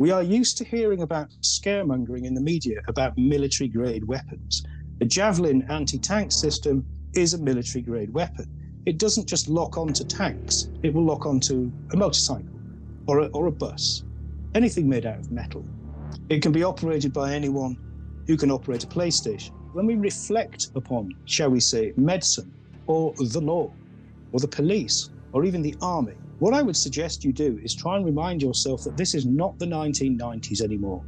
We are used to hearing about scaremongering in the media about military-grade weapons. The Javelin anti-tank system is a military-grade weapon. It doesn't just lock onto tanks. It will lock onto a motorcycle or a bus, anything made out of metal. It can be operated by anyone who can operate a PlayStation. When we reflect upon, shall we say, medicine, or the law, or the police, or even the army, what I would suggest you do is try and remind yourself that this is not the 1990s anymore.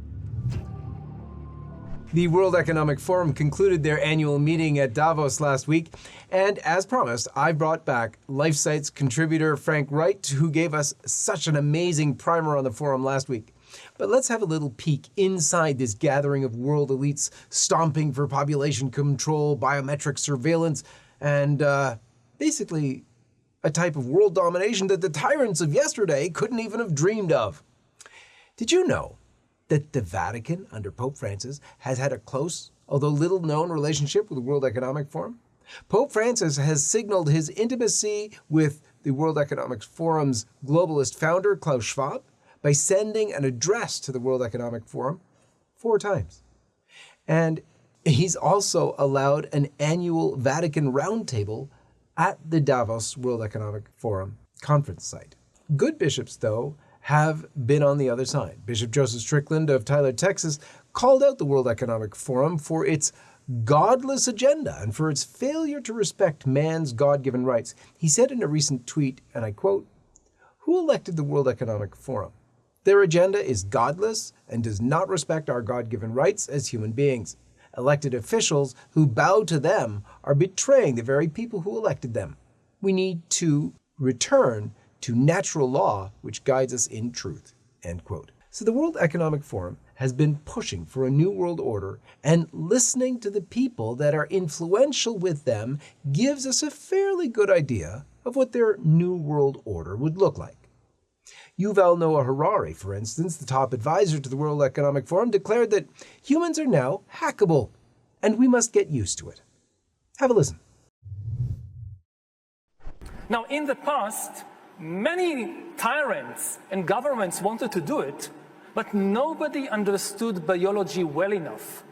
The World Economic Forum concluded their annual meeting at Davos last week, and as promised, I brought back LifeSite's contributor Frank Wright, who gave us such an amazing primer on the forum last week. But let's have a little peek inside this gathering of world elites stomping for population control, biometric surveillance, and basically a type of world domination that the tyrants of yesterday couldn't even have dreamed of. Did you know that the Vatican, under Pope Francis, has had a close, although little-known relationship with the World Economic Forum? Pope Francis has signaled his intimacy with the World Economic Forum's globalist founder, Klaus Schwab, by sending an address to the World Economic Forum 4 times. And he's also allowed an annual Vatican Roundtable at the Davos World Economic Forum conference site. Good bishops, though, have been on the other side. Bishop Joseph Strickland of Tyler, Texas, called out the World Economic Forum for its godless agenda and for its failure to respect man's God-given rights. He said in a recent tweet, and I quote, "Who elected the World Economic Forum? Their agenda is godless and does not respect our God-given rights as human beings. Elected officials who bow to them are betraying the very people who elected them. We need to return to natural law, which guides us in truth," end quote. So the World Economic Forum has been pushing for a new world order, and listening to the people that are influential with them gives us a fairly good idea of what their new world order would look like. Yuval Noah Harari, for instance, the top advisor to the World Economic Forum, declared that humans are now hackable, and we must get used to it. Have a listen. Now, in the past, many tyrants and governments wanted to do it, but nobody understood biology well enough,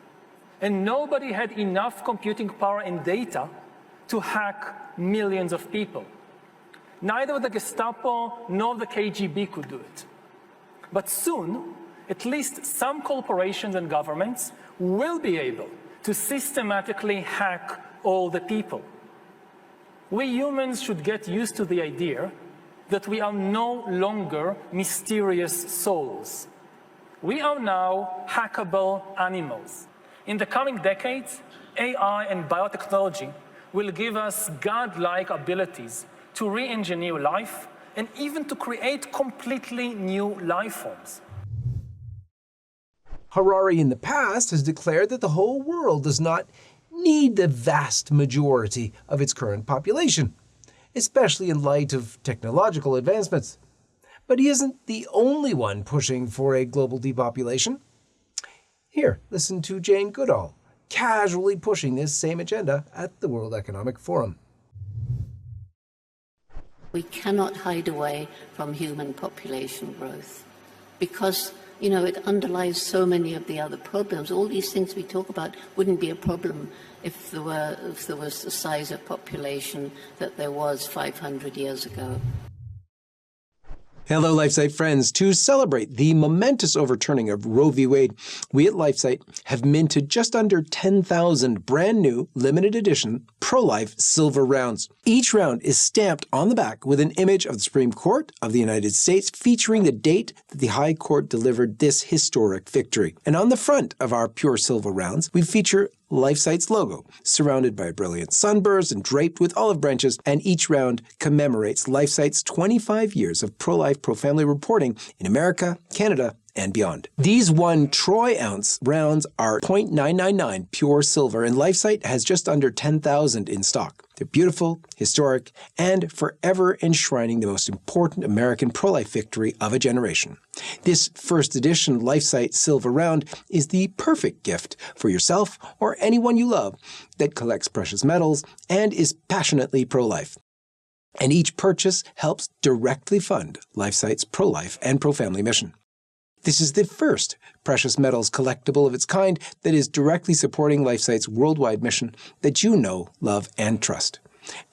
and nobody had enough computing power and data to hack millions of people. Neither the Gestapo nor the KGB could do it. But soon, at least some corporations and governments will be able to systematically hack all the people. We humans should get used to the idea that we are no longer mysterious souls. We are now hackable animals. In the coming decades, AI and biotechnology will give us godlike abilities to re-engineer life and even to create completely new life forms. Harari in the past has declared that the whole world does not need the vast majority of its current population, especially in light of technological advancements. But he isn't the only one pushing for a global depopulation. Here, listen to Jane Goodall, casually pushing this same agenda at the World Economic Forum. We cannot hide away from human population growth because, it underlies so many of the other problems. All these things we talk about wouldn't be a problem if there was the size of population that there was 500 years ago. Hello, LifeSite friends. To celebrate the momentous overturning of Roe v. Wade, we at LifeSite have minted just under 10,000 brand new, limited edition, pro-life silver rounds. Each round is stamped on the back with an image of the Supreme Court of the United States featuring the date that the High Court delivered this historic victory. And on the front of our pure silver rounds, we feature LifeSite's logo, surrounded by brilliant sunbursts and draped with olive branches, and each round commemorates LifeSite's 25 years of pro-life, pro-family reporting in America, Canada, and beyond. These 1 troy ounce rounds are 0.999 pure silver, and LifeSite has just under 10,000 in stock. They're beautiful, historic, and forever enshrining the most important American pro-life victory of a generation. This first edition LifeSite silver round is the perfect gift for yourself or anyone you love that collects precious metals and is passionately pro-life. And each purchase helps directly fund LifeSite's pro-life and pro-family mission. This is the first precious metals collectible of its kind that is directly supporting LifeSite's worldwide mission that you know, love, and trust.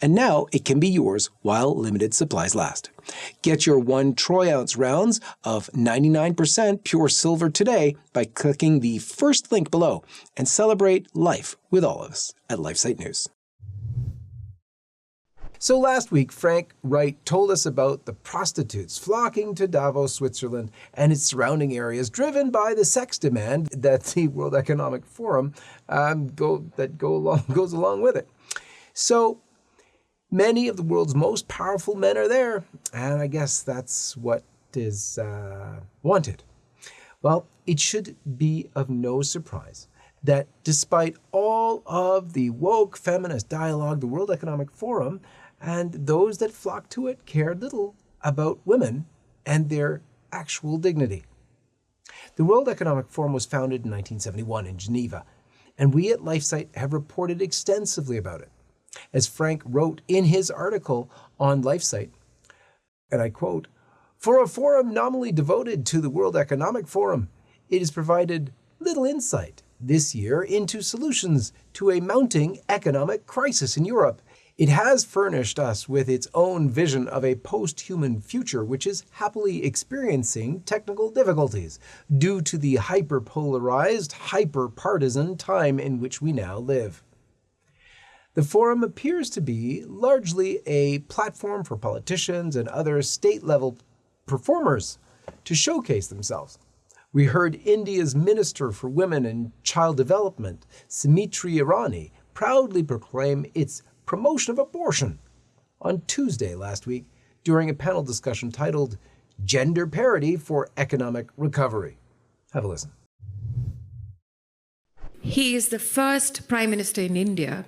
And now it can be yours while limited supplies last. Get your 1 troy ounce rounds of 99% pure silver today by clicking the first link below and celebrate life with all of us at LifeSite News. So last week, Frank Wright told us about the prostitutes flocking to Davos, Switzerland, and its surrounding areas, driven by the sex demand that the World Economic Forum goes along with it. So many of the world's most powerful men are there, and I guess that's what is wanted. Well, it should be of no surprise that despite all of the woke feminist dialogue, the World Economic Forum and those that flock to it care little about women and their actual dignity. The World Economic Forum was founded in 1971 in Geneva, and we at LifeSite have reported extensively about it. As Frank wrote in his article on LifeSite, and I quote, "For a forum nominally devoted to the World Economic Forum, it has provided little insight this year into solutions to a mounting economic crisis in Europe. It has furnished us with its own vision of a post-human future, which is happily experiencing technical difficulties due to the hyper-polarized, hyper-partisan time in which we now live. The forum appears to be largely a platform for politicians and other state-level performers to showcase themselves. We heard India's Minister for Women and Child Development, Smriti Irani, proudly proclaim its promotion of abortion on Tuesday last week during a panel discussion titled Gender Parity for Economic Recovery. Have a listen. He is the first Prime Minister in India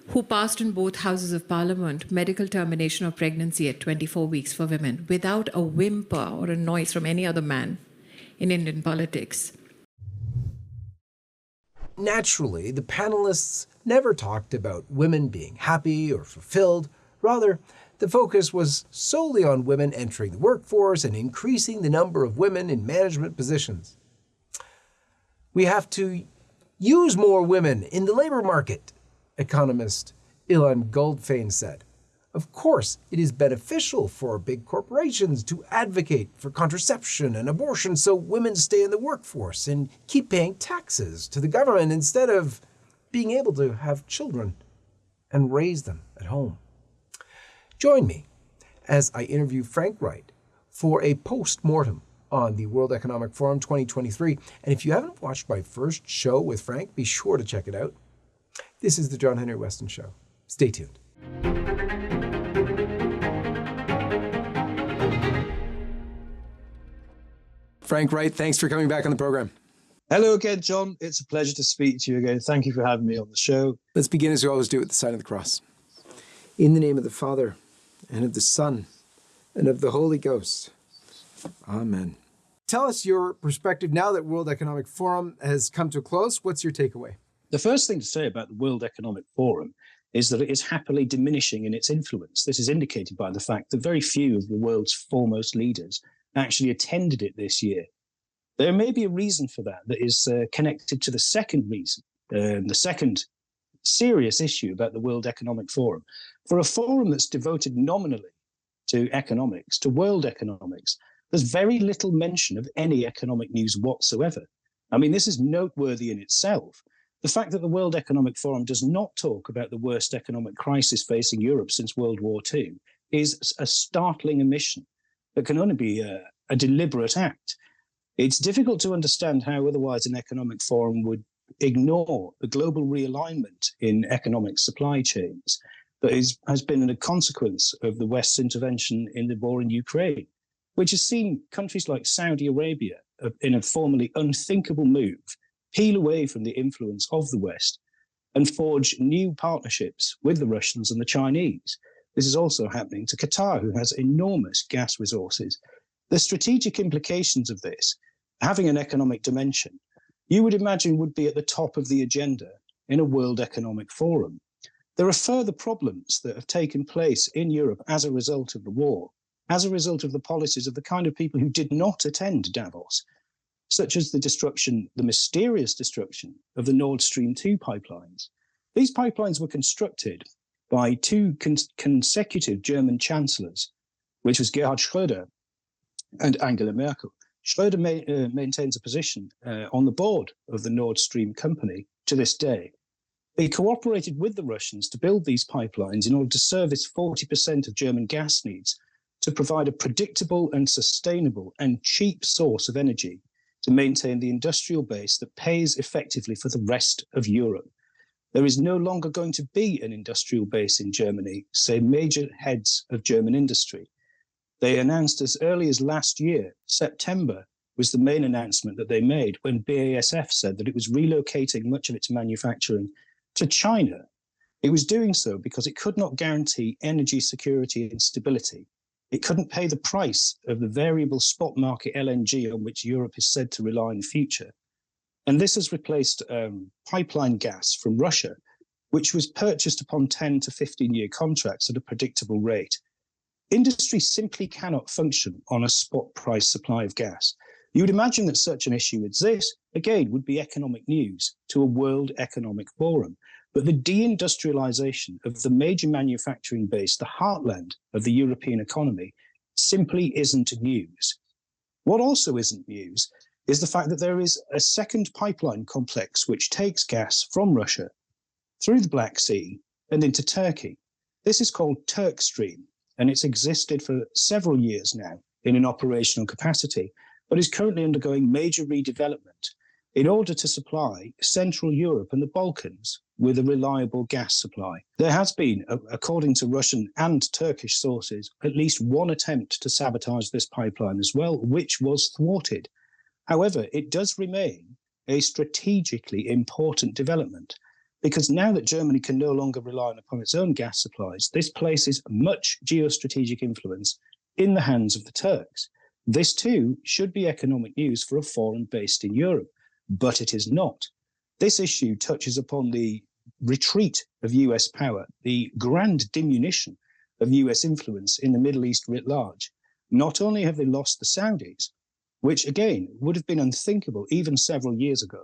who passed in both houses of parliament medical termination of pregnancy at 24 weeks for women without a whimper or a noise from any other man in Indian politics. Naturally, the panelists never talked about women being happy or fulfilled. Rather, the focus was solely on women entering the workforce and increasing the number of women in management positions. We have to use more women in the labor market, economist Ilan Goldfein said. Of course, it is beneficial for big corporations to advocate for contraception and abortion so women stay in the workforce and keep paying taxes to the government instead of being able to have children and raise them at home. Join me as I interview Frank Wright for a post-mortem on the World Economic Forum 2023. And if you haven't watched my first show with Frank, be sure to check it out. This is the John Henry Westen Show. Stay tuned. Frank Wright, thanks for coming back on the program. Hello again, John. It's a pleasure to speak to you again. Thank you for having me on the show. Let's begin as we always do with the sign of the cross. In the name of the Father, and of the Son, and of the Holy Ghost. Amen. Tell us your perspective now that World Economic Forum has come to a close. What's your takeaway? The first thing to say about the World Economic Forum is that it is happily diminishing in its influence. This is indicated by the fact that very few of the world's foremost leaders actually attended it this year. There may be a reason for that is connected to the second reason, the second serious issue about the World Economic Forum. For a forum that's devoted nominally to economics, to world economics, there's very little mention of any economic news whatsoever. I mean, this is noteworthy in itself. The fact that the World Economic Forum does not talk about the worst economic crisis facing Europe since World War II is a startling omission that can only be a deliberate act. It's difficult to understand how otherwise an economic forum would ignore the global realignment in economic supply chains that has been a consequence of the West's intervention in the war in Ukraine, which has seen countries like Saudi Arabia, in a formerly unthinkable move, peel away from the influence of the West and forge new partnerships with the Russians and the Chinese. This is also happening to Qatar, who has enormous gas resources. The strategic implications of this, having an economic dimension, you would imagine would be at the top of the agenda in a World Economic Forum. There are further problems that have taken place in Europe as a result of the war, as a result of the policies of the kind of people who did not attend Davos. such as the mysterious destruction of the Nord Stream 2 pipelines. These pipelines were constructed by two consecutive German chancellors, which was Gerhard Schröder and Angela Merkel. Schröder maintains a position on the board of the Nord Stream company to this day. They cooperated with the Russians to build these pipelines in order to service 40% of German gas needs, to provide a predictable and sustainable and cheap source of energy to maintain the industrial base that pays effectively for the rest of Europe. There is no longer going to be an industrial base in Germany, say major heads of German industry. They announced as early as last year, September was the main announcement that they made when BASF said that it was relocating much of its manufacturing to China. It was doing so because it could not guarantee energy security and stability. It couldn't pay the price of the variable spot market LNG on which Europe is said to rely in the future. And this has replaced pipeline gas from Russia, which was purchased upon 10 to 15-year contracts at a predictable rate. Industry simply cannot function on a spot price supply of gas. You would imagine that such an issue as this, again, would be economic news to a World Economic Forum. But the deindustrialization of the major manufacturing base, the heartland of the European economy, simply isn't news. What also isn't news is the fact that there is a second pipeline complex which takes gas from Russia through the Black Sea and into Turkey. This is called Turk Stream, and it's existed for several years now in an operational capacity, but is currently undergoing major redevelopment in order to supply Central Europe and the Balkans with a reliable gas supply. There has been, according to Russian and Turkish sources, at least one attempt to sabotage this pipeline as well, which was thwarted. However, it does remain a strategically important development, because now that Germany can no longer rely upon its own gas supplies, this places much geostrategic influence in the hands of the Turks. This too should be economic news for a forum based in Europe, but it is not. This issue touches upon the retreat of US power, the grand diminution of US influence in the Middle East writ large. Not only have they lost the Saudis, which again would have been unthinkable even several years ago,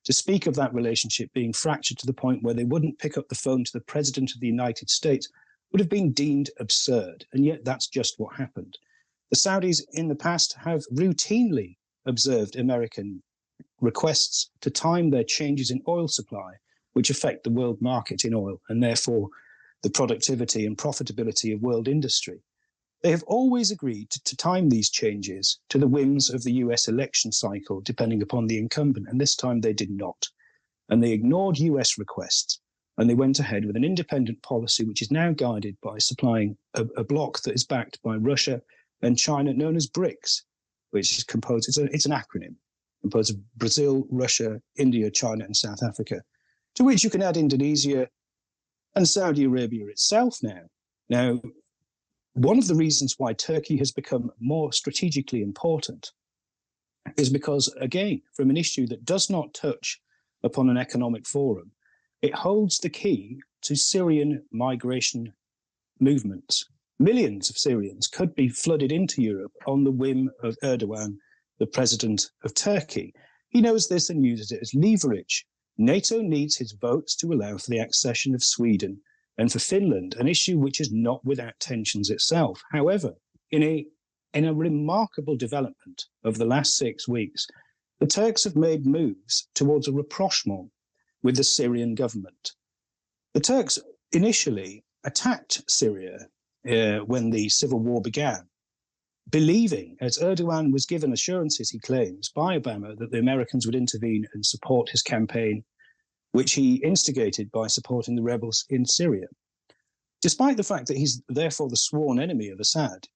to speak of that relationship being fractured to the point where they wouldn't pick up the phone to the President of the United States would have been deemed absurd. And yet that's just what happened. The Saudis in the past have routinely observed American requests to time their changes in oil supply, which affect the world market in oil and therefore the productivity and profitability of world industry. They have always agreed to time these changes to the whims of the US election cycle, depending upon the incumbent, and this time they did not. And they ignored US requests, and they went ahead with an independent policy, which is now guided by supplying a bloc that is backed by Russia and China, known as BRICS, which is composed, it's an acronym, composed of Brazil, Russia, India, China, and South Africa, to which you can add Indonesia and Saudi Arabia itself now. Now, one of the reasons why Turkey has become more strategically important is because, again, from an issue that does not touch upon an economic forum, it holds the key to Syrian migration movements. Millions of Syrians could be flooded into Europe on the whim of Erdogan, the president of Turkey. He knows this and uses it as leverage. NATO needs his votes to allow for the accession of Sweden and for Finland, an issue which is not without tensions itself. However, in a remarkable development of the last 6 weeks, the Turks have made moves towards a rapprochement with the Syrian government. The Turks initially attacked Syria when the civil war began, believing, as Erdogan was given assurances, he claims, by Obama that the Americans would intervene and support his campaign, which he instigated by supporting the rebels in Syria. Despite the fact that he's therefore the sworn enemy of Assad,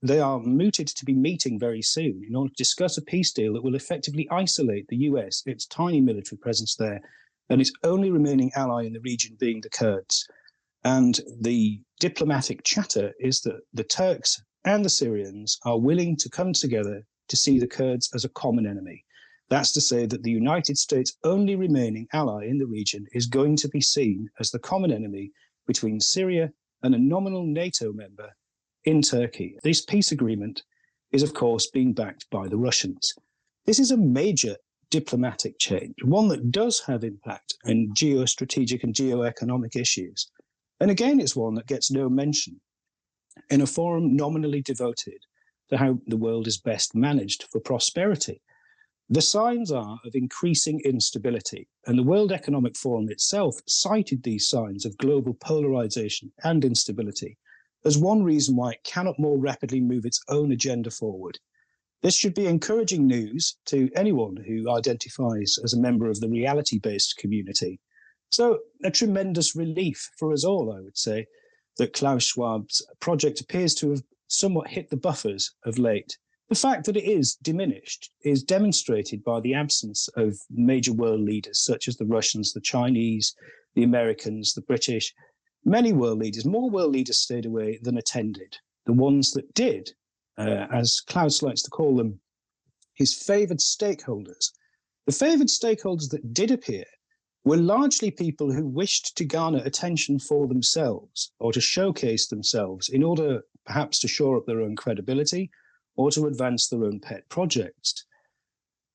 they are mooted to be meeting very soon in order to discuss a peace deal that will effectively isolate the US, its tiny military presence there, and its only remaining ally in the region being the Kurds. And the diplomatic chatter is that the Turks and the Syrians are willing to come together to see the Kurds as a common enemy. That's to say that the United States' only remaining ally in the region is going to be seen as the common enemy between Syria and a nominal NATO member in Turkey. This peace agreement is, of course, being backed by the Russians. This is a major diplomatic change, one that does have impact on geostrategic and geoeconomic issues. And again, it's one that gets no mention in a forum nominally devoted to how the world is best managed for prosperity. The signs are of increasing instability, and the World Economic Forum itself cited these signs of global polarization and instability as one reason why it cannot more rapidly move its own agenda forward. This should be encouraging news to anyone who identifies as a member of the reality-based community. So a tremendous relief for us all, I would say, that Klaus Schwab's project appears to have somewhat hit the buffers of late. The fact that it is diminished is demonstrated by the absence of major world leaders such as the Russians, the Chinese, the Americans, the British. Many world leaders, more world leaders stayed away than attended. The ones that did, as Klaus likes to call them, his favoured stakeholders. The favoured stakeholders that did appear were largely people who wished to garner attention for themselves or to showcase themselves in order perhaps to shore up their own credibility or to advance their own pet projects.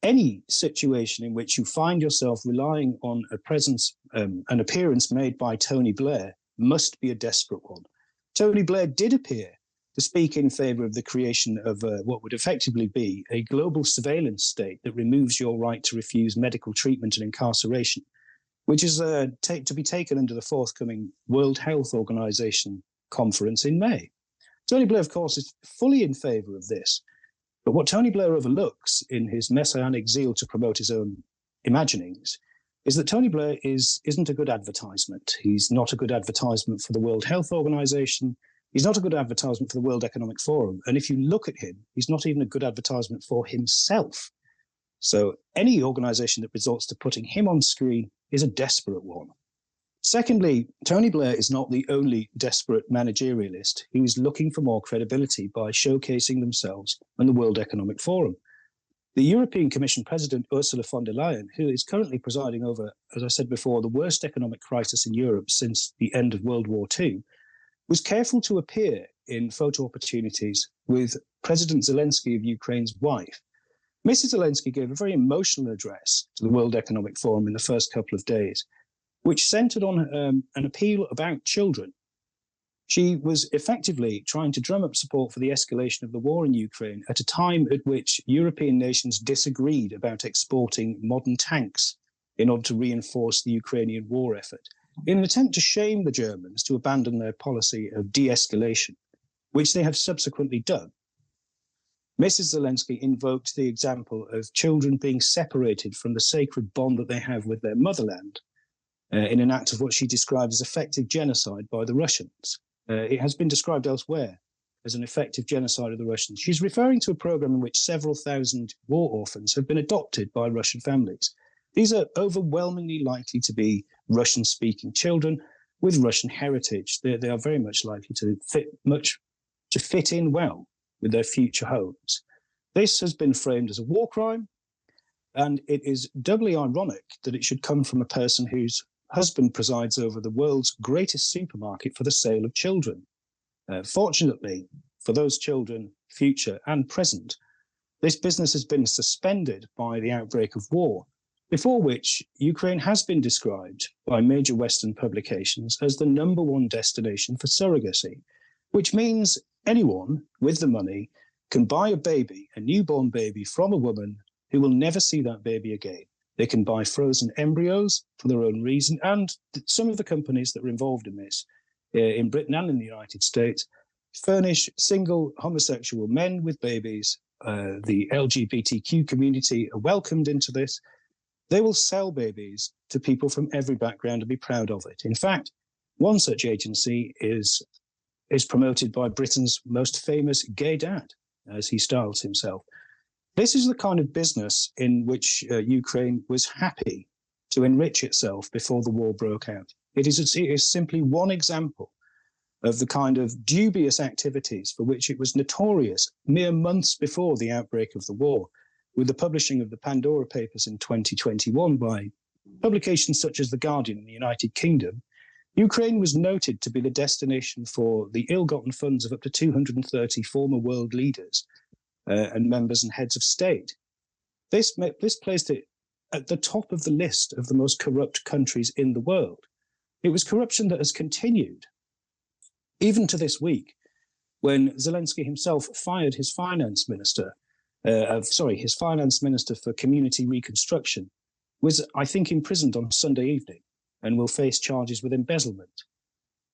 Any situation in which you find yourself relying on a presence, an appearance made by Tony Blair must be a desperate one. Tony Blair did appear to speak in favour of the creation of what would effectively be a global surveillance state that removes your right to refuse medical treatment and incarceration, which is to be taken under the forthcoming World Health Organization conference in May. Tony Blair, of course, is fully in favour of this. But what Tony Blair overlooks in his messianic zeal to promote his own imaginings is that Tony Blair isn't a good advertisement. He's not a good advertisement for the World Health Organization. He's not a good advertisement for the World Economic Forum. And if you look at him, he's not even a good advertisement for himself. So any organization that resorts to putting him on screen is a desperate one. Secondly, Tony Blair is not the only desperate managerialist who is looking for more credibility by showcasing themselves on the World Economic Forum. The European Commission President, Ursula von der Leyen, who is currently presiding over, as I said before, the worst economic crisis in Europe since the end of World War II, was careful to appear in photo opportunities with President Zelensky of Ukraine's wife. Mrs. Zelensky gave a very emotional address to the World Economic Forum in the first couple of days, which centered on an appeal about children. She was effectively trying to drum up support for the escalation of the war in Ukraine at a time at which European nations disagreed about exporting modern tanks in order to reinforce the Ukrainian war effort, in an attempt to shame the Germans to abandon their policy of de-escalation, which they have subsequently done. Mrs. Zelensky invoked the example of children being separated from the sacred bond that they have with their motherland in an act of what she described as effective genocide by the Russians. It has been described elsewhere as an effective genocide of the Russians. She's referring to a program in which several thousand war orphans have been adopted by Russian families. These are overwhelmingly likely to be Russian-speaking children with Russian heritage. They are very much likely to fit in well with their future homes. This has been framed as a war crime, and it is doubly ironic that it should come from a person whose husband presides over the world's greatest supermarket for the sale of children. Fortunately, for those children, future and present, this business has been suspended by the outbreak of war, before which Ukraine has been described by major Western publications as the #1 destination for surrogacy, which means anyone with the money can buy a baby, a newborn baby, from a woman who will never see that baby again. They can buy frozen embryos for their own reason, and some of the companies that are involved in this, in Britain and in the United States, furnish single homosexual men with babies. The LGBTQ community are welcomed into this. They will sell babies to people from every background and be proud of it. In fact, one such agency is promoted by Britain's most famous gay dad, as he styles himself. This is the kind of business in which Ukraine was happy to enrich itself before the war broke out. It is simply one example of the kind of dubious activities for which it was notorious mere months before the outbreak of the war, with the publishing of the Pandora Papers in 2021 by publications such as The Guardian in the United Kingdom. Ukraine was noted to be the destination for the ill-gotten funds of up to 230 former world leaders and members and heads of state. This placed it at the top of the list of the most corrupt countries in the world. It was corruption that has continued even to this week, when Zelensky himself fired his finance minister, his finance minister for community reconstruction, was, I think, imprisoned on Sunday evening and will face charges with embezzlement.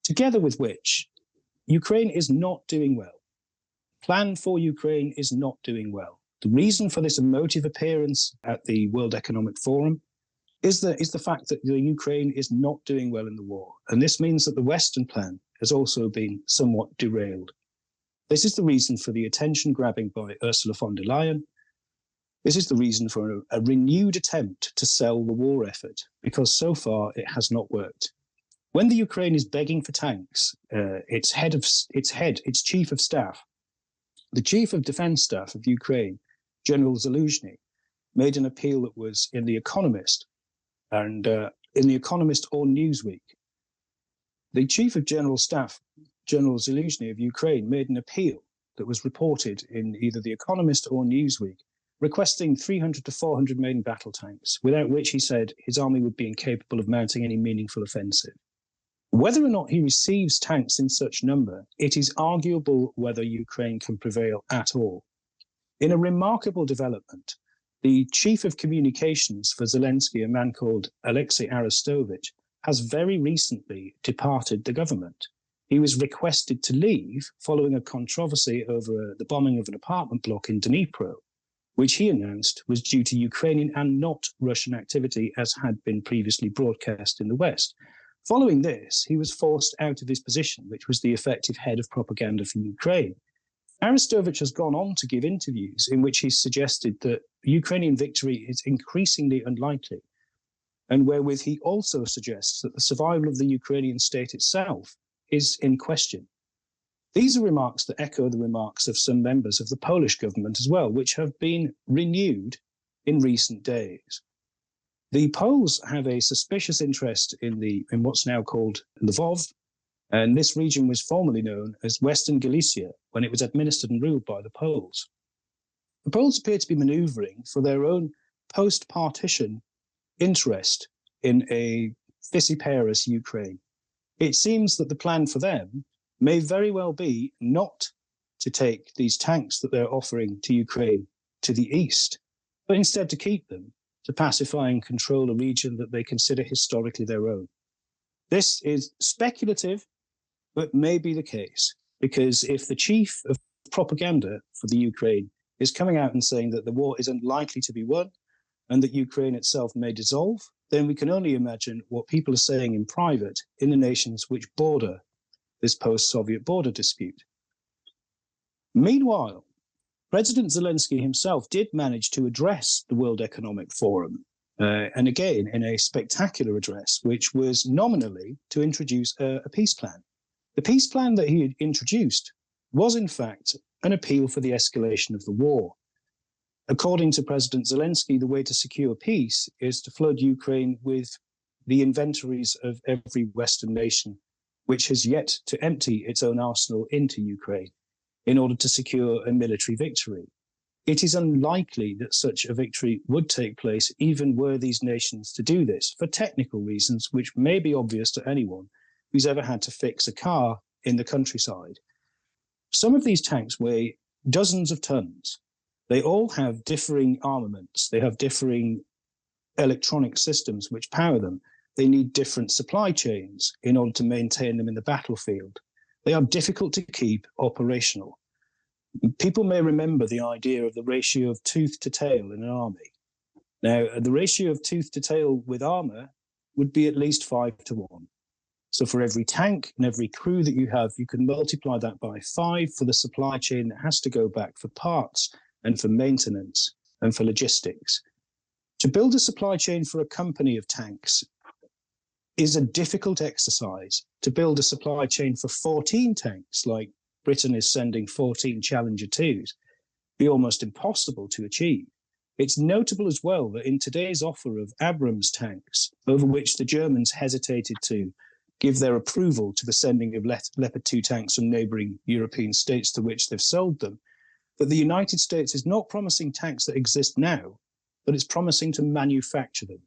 Together with which, Ukraine is not doing well. Plan for Ukraine is not doing well. The reason for this emotive appearance at the World Economic Forum is the fact that the Ukraine is not doing well in the war. And this means that the Western plan has also been somewhat derailed. This is the reason for the attention grabbing by Ursula von der Leyen. This is the reason for a renewed attempt to sell the war effort, because so far it has not worked. When the Ukraine is begging for tanks, its chief of staff, the chief of defense staff of Ukraine, General Zaluzhny, made an appeal that was in The Economist, and in The Economist or Newsweek. The chief of general staff, General Zaluzhny of Ukraine, made an appeal that was reported in either The Economist or Newsweek, requesting 300 to 400 main battle tanks, without which he said his army would be incapable of mounting any meaningful offensive. Whether or not he receives tanks in such number, it is arguable whether Ukraine can prevail at all. In a remarkable development, the chief of communications for Zelensky, a man called Alexei Arestovich, has very recently departed the government. He was requested to leave following a controversy over the bombing of an apartment block in Dnipro, which he announced was due to Ukrainian and not Russian activity, as had been previously broadcast in the West. Following this, he was forced out of his position, which was the effective head of propaganda for Ukraine. Arestovich has gone on to give interviews in which he suggested that Ukrainian victory is increasingly unlikely, and wherewith he also suggests that the survival of the Ukrainian state itself is in question. These are remarks that echo the remarks of some members of the Polish government as well, which have been renewed in recent days. The Poles have a suspicious interest in what's now called Lvov, and this region was formerly known as Western Galicia when it was administered and ruled by the Poles. The Poles appear to be maneuvering for their own post-partition interest in a fissiparous Ukraine. It seems that the plan for them may very well be not to take these tanks that they're offering to Ukraine to the east, but instead to keep them, to pacify and control a region that they consider historically their own. This is speculative, but may be the case, because if the chief of propaganda for the Ukraine is coming out and saying that the war is unlikely to be won and that Ukraine itself may dissolve, then we can only imagine what people are saying in private in the nations which border this post-Soviet border dispute. Meanwhile, President Zelensky himself did manage to address the World Economic Forum, and again in a spectacular address, which was nominally to introduce a peace plan. The peace plan that he had introduced was, in fact, an appeal for the escalation of the war. According to President Zelensky, the way to secure peace is to flood Ukraine with the inventories of every Western nation, which has yet to empty its own arsenal into Ukraine in order to secure a military victory. It is unlikely that such a victory would take place even were these nations to do this, for technical reasons which may be obvious to anyone who's ever had to fix a car in the countryside. Some of these tanks weigh dozens of tons. They all have differing armaments. They have differing electronic systems which power them. They need different supply chains in order to maintain them in the battlefield. They are difficult to keep operational. People may remember the idea of the ratio of tooth to tail in an army. Now, the ratio of tooth to tail with armor would be at least 5-1. So for every tank and every crew that you have, you can multiply that by 5 for the supply chain that has to go back for parts and for maintenance and for logistics. To build a supply chain for a company of tanks is a difficult exercise. To build a supply chain for 14 tanks, like Britain is sending 14 Challenger 2s, be almost impossible to achieve. It's notable as well that in today's offer of Abrams tanks, over which the Germans hesitated to give their approval to the sending of Leopard 2 tanks from neighbouring European states to which they've sold them, that the United States is not promising tanks that exist now, but it's promising to manufacture them.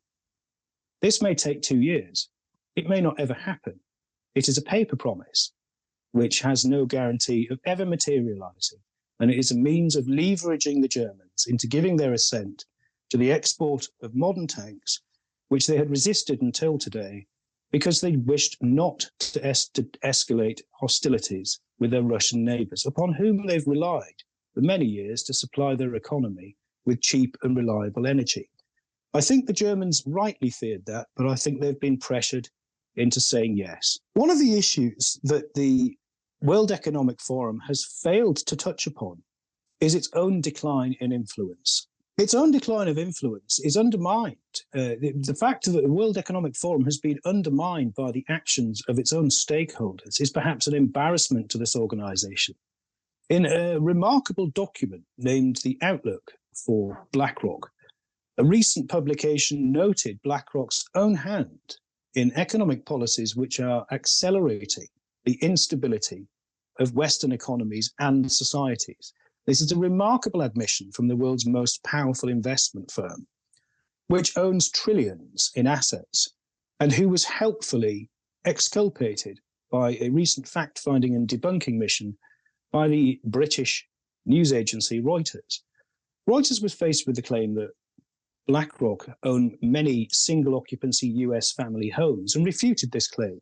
This may take 2 years. It may not ever happen. It is a paper promise, which has no guarantee of ever materializing, and it is a means of leveraging the Germans into giving their assent to the export of modern tanks, which they had resisted until today, because they wished not to escalate hostilities with their Russian neighbours, upon whom they've relied for many years to supply their economy with cheap and reliable energy. I think the Germans rightly feared that, but I think they've been pressured into saying yes. One of the issues that the World Economic Forum has failed to touch upon is its own decline in influence. Its own decline of influence is undermined. The fact that the World Economic Forum has been undermined by the actions of its own stakeholders is perhaps an embarrassment to this organization. In a remarkable document named The Outlook for BlackRock, a recent publication noted BlackRock's own hand in economic policies which are accelerating the instability of Western economies and societies. This is a remarkable admission from the world's most powerful investment firm, which owns trillions in assets and who was helpfully exculpated by a recent fact-finding and debunking mission by the British news agency Reuters. Reuters was faced with the claim that BlackRock owned many single-occupancy US family homes and refuted this claim.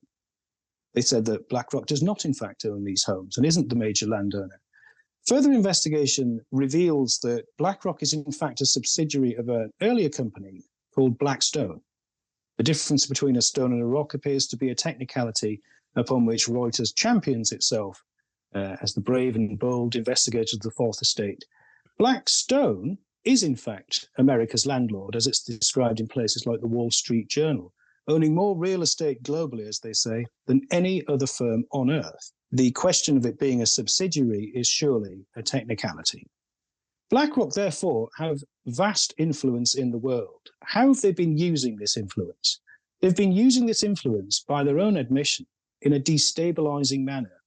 They said that BlackRock does not, in fact, own these homes and isn't the major landowner. Further investigation reveals that BlackRock is, in fact, a subsidiary of an earlier company called Blackstone. The difference between a stone and a rock appears to be a technicality upon which Reuters champions itself as the brave and bold investigators of the Fourth Estate. Blackstone is, in fact, America's landlord, as it's described in places like the Wall Street Journal, owning more real estate globally, as they say, than any other firm on earth. The question of it being a subsidiary is surely a technicality. BlackRock, therefore, have vast influence in the world. How have they been using this influence? They've been using this influence, by their own admission, in a destabilizing manner,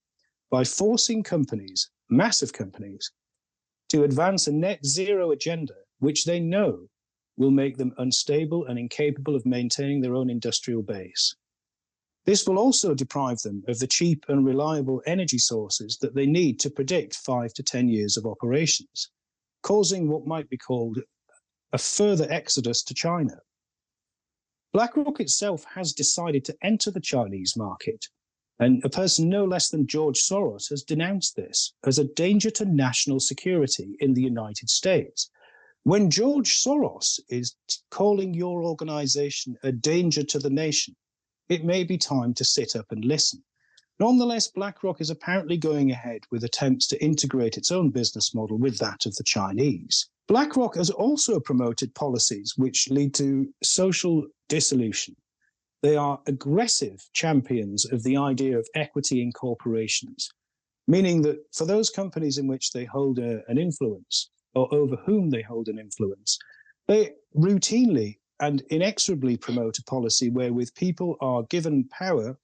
by forcing companies, massive companies, to advance a net zero agenda, which they know will make them unstable and incapable of maintaining their own industrial base. This will also deprive them of the cheap and reliable energy sources that they need to predict 5 to 10 years of operations, causing what might be called a further exodus to China. BlackRock itself has decided to enter the Chinese market, and a person no less than George Soros has denounced this as a danger to national security in the United States. When George Soros is calling your organization a danger to the nation, it may be time to sit up and listen. Nonetheless, BlackRock is apparently going ahead with attempts to integrate its own business model with that of the Chinese. BlackRock has also promoted policies which lead to social dissolution. They are aggressive champions of the idea of equity in corporations, meaning that for those companies in which they hold an influence, or over whom they hold an influence, they routinely and inexorably promote a policy wherewith people are given power,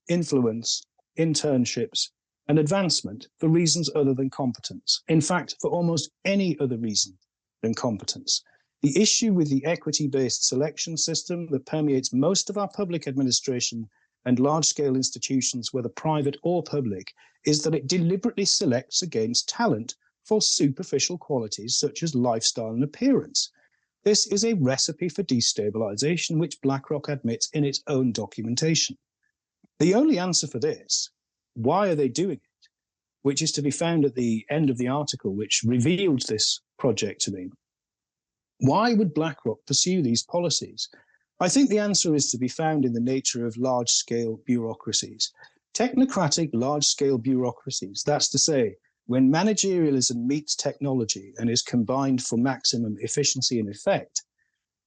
influence, internships, and advancement for reasons other than competence. In fact, for almost any other reason than competence. The issue with the equity-based selection system that permeates most of our public administration and large-scale institutions, whether private or public, is that it deliberately selects against talent for superficial qualities such as lifestyle and appearance. This is a recipe for destabilization, which BlackRock admits in its own documentation. The only answer for this, why are they doing it, which is to be found at the end of the article, which revealed this project to me. Why would BlackRock pursue these policies? I think the answer is to be found in the nature of large-scale bureaucracies. Technocratic large-scale bureaucracies, that's to say, when managerialism meets technology and is combined for maximum efficiency and effect,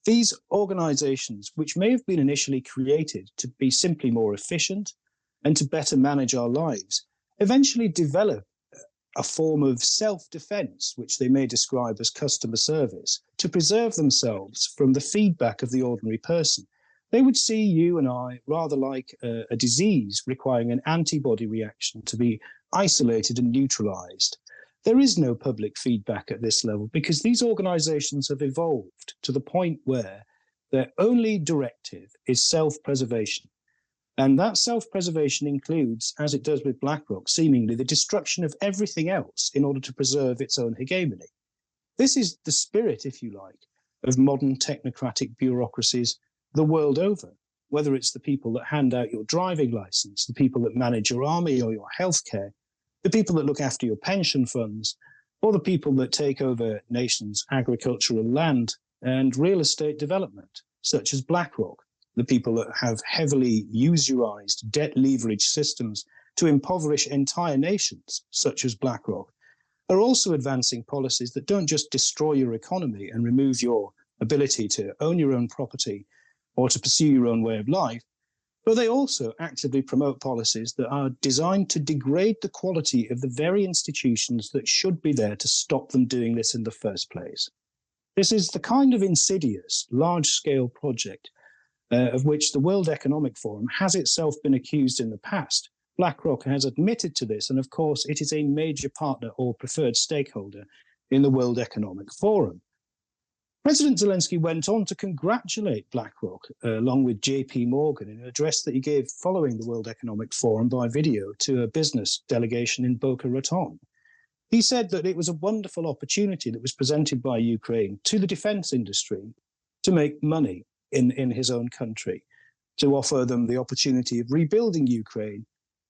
these organizations, which may have been initially created to be simply more efficient and to better manage our lives, eventually develop a form of self-defense, which they may describe as customer service, to preserve themselves from the feedback of the ordinary person. They would see you and I rather like a disease requiring an antibody reaction to be isolated and neutralized. There is no public feedback at this level because these organizations have evolved to the point where their only directive is self-preservation. And that self-preservation includes, as it does with BlackRock, seemingly the destruction of everything else in order to preserve its own hegemony. This is the spirit, if you like, of modern technocratic bureaucracies the world over, whether it's the people that hand out your driving license, the people that manage your army or your healthcare, the people that look after your pension funds, or the people that take over nations' agricultural land and real estate development, such as BlackRock, the people that have heavily usurized debt leverage systems to impoverish entire nations, such as BlackRock, are also advancing policies that don't just destroy your economy and remove your ability to own your own property or to pursue your own way of life, but they also actively promote policies that are designed to degrade the quality of the very institutions that should be there to stop them doing this in the first place. This is the kind of insidious, large-scale project of which the World Economic Forum has itself been accused in the past. BlackRock has admitted to this, and of course, it is a major partner or preferred stakeholder in the World Economic Forum. President Zelensky went on to congratulate BlackRock, along with JP Morgan, in an address that he gave following the World Economic Forum by video to a business delegation in Boca Raton. He said that it was a wonderful opportunity that was presented by Ukraine to the defense industry to make money in his own country, to offer them the opportunity of rebuilding Ukraine,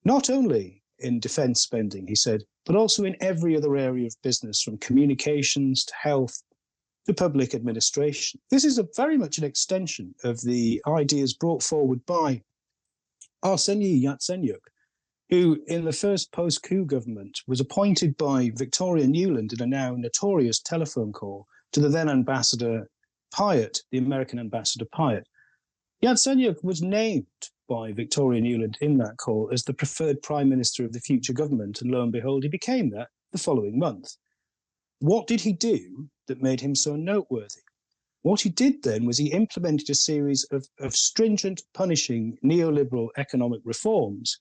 not only in defense spending, he said, but also in every other area of business, from communications to health to public administration. This is very much an extension of the ideas brought forward by Arseniy Yatsenyuk, who in the first post-coup government was appointed by Victoria Nuland in a now notorious telephone call to the then ambassador Pyatt, the American ambassador Pyatt. Yatsenyuk was named by Victoria Nuland in that call as the preferred prime minister of the future government, and lo and behold, he became that the following month. What did he do that made him so noteworthy? What he did then was he implemented a series of stringent, punishing neoliberal economic reforms,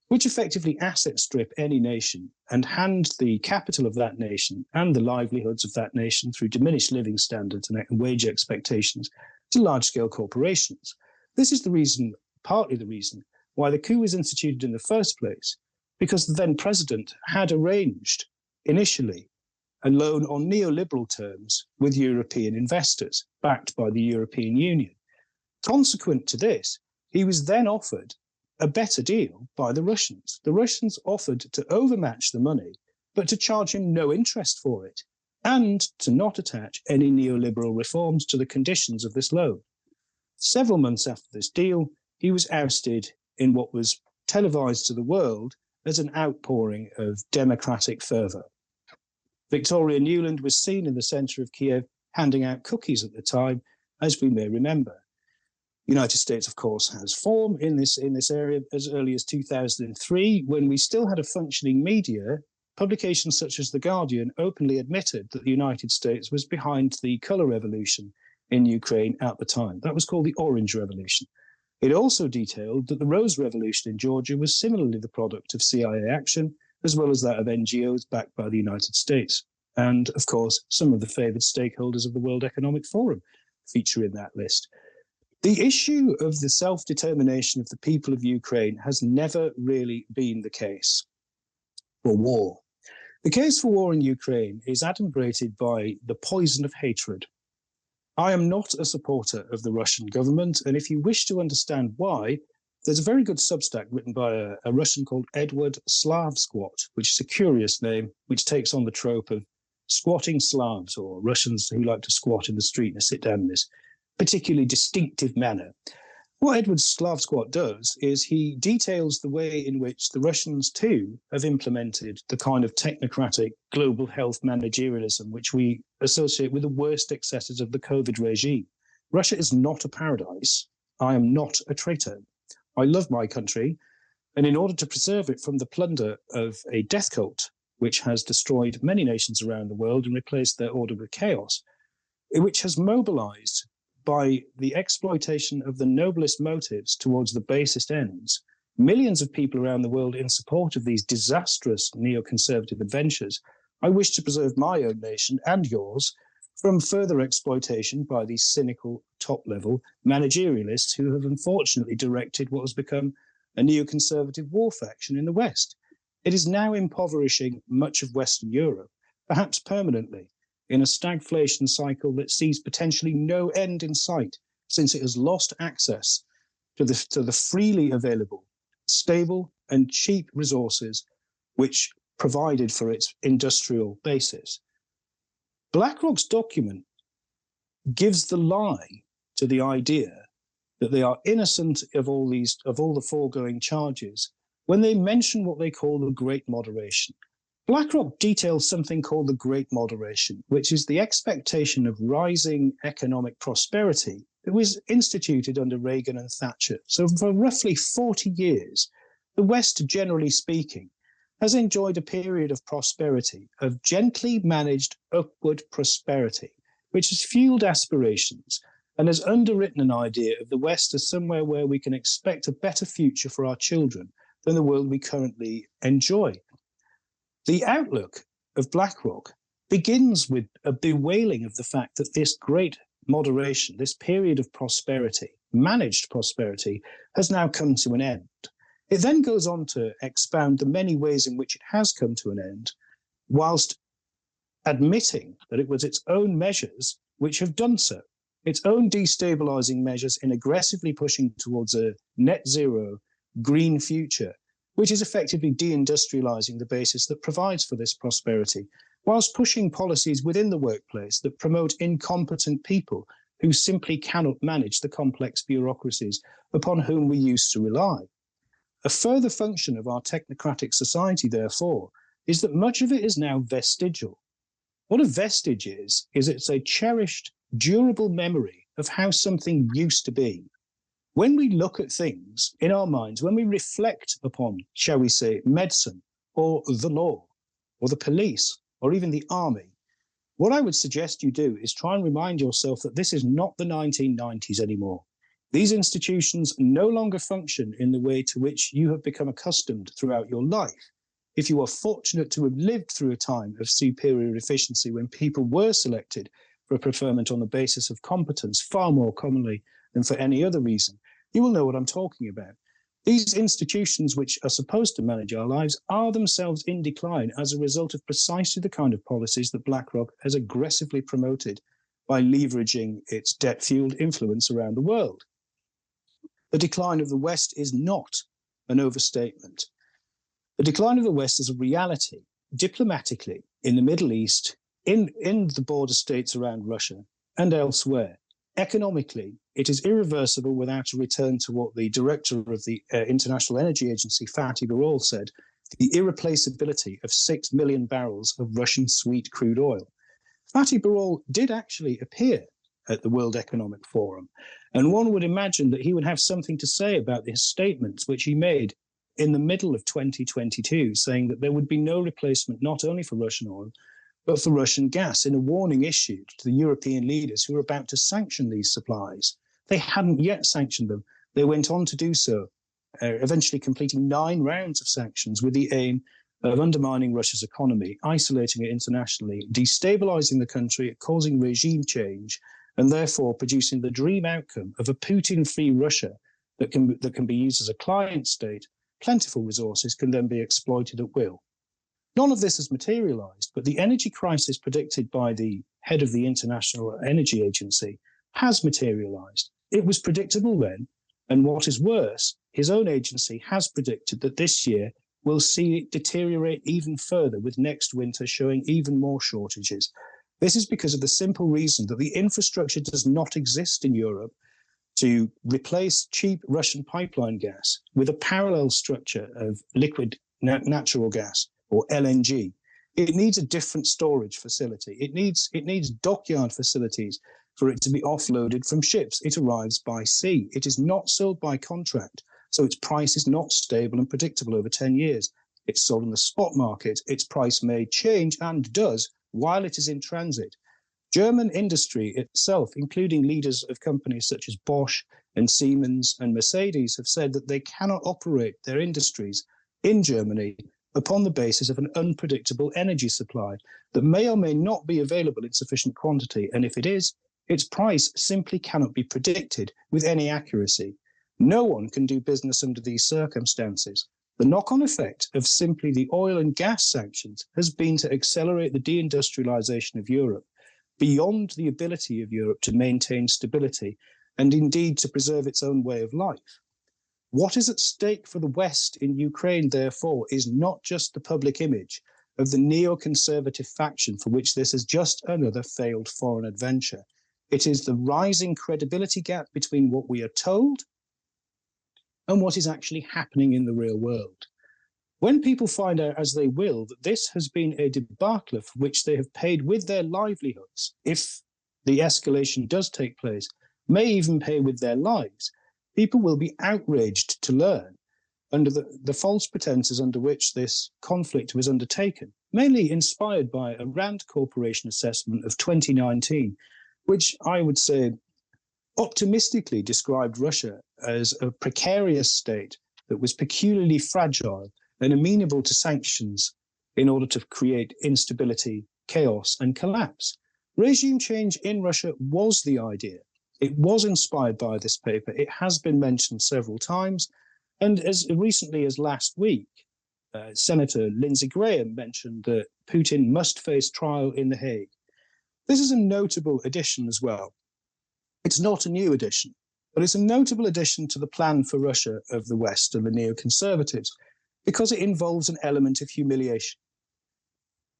which effectively asset strip any nation and hand the capital of that nation and the livelihoods of that nation through diminished living standards and wage expectations to large-scale corporations. This is the reason, partly the reason, why the coup was instituted in the first place, because the then president had arranged initially a loan on neoliberal terms with European investors, backed by the European Union. Consequent to this, he was then offered a better deal by the Russians. The Russians offered to overmatch the money, but to charge him no interest for it, and to not attach any neoliberal reforms to the conditions of this loan. Several months after this deal, he was ousted in what was televised to the world as an outpouring of democratic fervour. Victoria Nuland was seen in the centre of Kiev handing out cookies at the time, as we may remember. The United States, of course, has form in this area as early as 2003, when we still had a functioning media. Publications such as The Guardian openly admitted that the United States was behind the colour revolution in Ukraine at the time. That was called the Orange Revolution. It also detailed that the Rose Revolution in Georgia was similarly the product of CIA action, as well as that of NGOs backed by the United States. And, of course, some of the favoured stakeholders of the World Economic Forum feature in that list. The issue of the self-determination of the people of Ukraine has never really been the case for war. The case for war in Ukraine is adumbrated by the poison of hatred. I am not a supporter of the Russian government, and if you wish to understand why, there's a very good Substack written by a Russian called Edward Slavsquat, which is a curious name, which takes on the trope of squatting Slavs, or Russians who like to squat in the street and sit down in this particularly distinctive manner. What Edward Slavsquat does is he details the way in which the Russians too have implemented the kind of technocratic global health managerialism which we associate with the worst excesses of the COVID regime. Russia is not a paradise. I am not a traitor. I love my country, and in order to preserve it from the plunder of a death cult, which has destroyed many nations around the world and replaced their order with chaos, which has mobilized by the exploitation of the noblest motives towards the basest ends, millions of people around the world in support of these disastrous neoconservative adventures I wish to preserve my own nation and yours from further exploitation by these cynical top-level managerialists who have unfortunately directed what has become a neoconservative war faction in the West. It is now impoverishing much of Western Europe, perhaps permanently, in a stagflation cycle that sees potentially no end in sight, since it has lost access to the freely available, stable and cheap resources which provided for its industrial basis. BlackRock's document gives the lie to the idea that they are innocent of all the foregoing charges when they mention what they call the Great Moderation. BlackRock details something called the Great Moderation, which is the expectation of rising economic prosperity that was instituted under Reagan and Thatcher. So for roughly 40 years, the West, generally speaking, has enjoyed a period of prosperity, of gently managed upward prosperity, which has fueled aspirations and has underwritten an idea of the West as somewhere where we can expect a better future for our children than the world we currently enjoy. The outlook of BlackRock begins with a bewailing of the fact that this great moderation, this period of prosperity, managed prosperity, has now come to an end. It then goes on to expound the many ways in which it has come to an end, whilst admitting that it was its own measures which have done so, its own destabilizing measures in aggressively pushing towards a net zero green future, which is effectively deindustrializing the basis that provides for this prosperity, whilst pushing policies within the workplace that promote incompetent people who simply cannot manage the complex bureaucracies upon whom we used to rely. A further function of our technocratic society, therefore, is that much of it is now vestigial. What a vestige is it's a cherished, durable memory of how something used to be. When we look at things in our minds, when we reflect upon, shall we say, medicine, or the law, or the police, or even the army, what I would suggest you do is try and remind yourself that this is not the 1990s anymore. These institutions no longer function in the way to which you have become accustomed throughout your life. If you are fortunate to have lived through a time of superior efficiency when people were selected for a preferment on the basis of competence far more commonly than for any other reason, you will know what I'm talking about. These institutions which are supposed to manage our lives are themselves in decline as a result of precisely the kind of policies that BlackRock has aggressively promoted by leveraging its debt-fueled influence around the world. The decline of the West is not an overstatement. The decline of the West is a reality, diplomatically, in the Middle East, in the border states around Russia, and elsewhere. Economically, it is irreversible without a return to what the director of the International Energy Agency, Fatih Birol, said, the irreplaceability of 6 million barrels of Russian sweet crude oil. Fatih Birol did actually appear at the World Economic Forum, and one would imagine that he would have something to say about his statements, which he made in the middle of 2022, saying that there would be no replacement not only for Russian oil, but for Russian gas, in a warning issued to the European leaders who were about to sanction these supplies. They hadn't yet sanctioned them. They went on to do so, eventually completing 9 rounds of sanctions with the aim of undermining Russia's economy, isolating it internationally, destabilizing the country, causing regime change, and therefore producing the dream outcome of a Putin-free Russia that can be used as a client state. Plentiful resources can then be exploited at will. None of this has materialized, but the energy crisis predicted by the head of the International Energy Agency has materialized. It was predictable then, and what is worse, his own agency has predicted that this year will see it deteriorate even further, with next winter showing even more shortages. This is because of the simple reason that the infrastructure does not exist in Europe to replace cheap Russian pipeline gas with a parallel structure of liquid natural gas, or LNG. It needs a different storage facility. It needs dockyard facilities for it to be offloaded from ships. It arrives by sea. It is not sold by contract, so its price is not stable and predictable over 10 years. It's sold in the spot market. Its price may change, and does, while it is in transit. German industry itself, including leaders of companies such as Bosch and Siemens and Mercedes, have said that they cannot operate their industries in Germany upon the basis of an unpredictable energy supply that may or may not be available in sufficient quantity, and if it is, its price simply cannot be predicted with any accuracy. No one can do business under these circumstances. The knock-on effect of simply the oil and gas sanctions has been to accelerate the deindustrialization of Europe beyond the ability of Europe to maintain stability and indeed to preserve its own way of life. What is at stake for the West in Ukraine, therefore, is not just the public image of the neoconservative faction for which this is just another failed foreign adventure. It is the rising credibility gap between what we are told and what is actually happening in the real world. When people find out, as they will, that this has been a debacle for which they have paid with their livelihoods, if the escalation does take place, may even pay with their lives, people will be outraged to learn under the false pretenses under which this conflict was undertaken, mainly inspired by a Rand Corporation assessment of 2019, which I would say optimistically described Russia as a precarious state that was peculiarly fragile and amenable to sanctions in order to create instability, chaos, and collapse. Regime change in Russia was the idea. It was inspired by this paper. It has been mentioned several times. And as recently as last week, Senator Lindsey Graham mentioned that Putin must face trial in The Hague. This is a notable addition as well. It's not a new addition, but it's a notable addition to the plan for Russia of the West and the neoconservatives, because it involves an element of humiliation.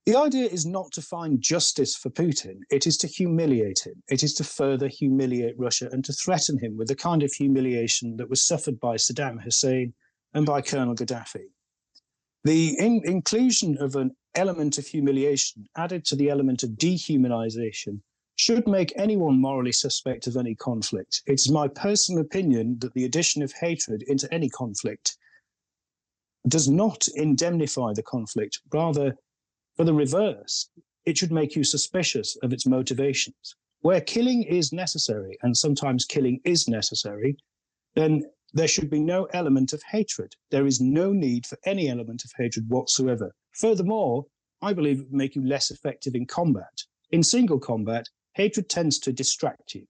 The idea is not to find justice for Putin, it is to humiliate him. It is to further humiliate Russia and to threaten him with the kind of humiliation that was suffered by Saddam Hussein and by Colonel Gaddafi. The inclusion of an element of humiliation added to the element of dehumanization should make anyone morally suspect of any conflict. It's my personal opinion that the addition of hatred into any conflict does not indemnify the conflict. Rather, for the reverse, it should make you suspicious of its motivations. Where killing is necessary, and sometimes killing is necessary, then there should be no element of hatred. There is no need for any element of hatred whatsoever. Furthermore, I believe it would make you less effective in combat. In single combat, hatred tends to distract you.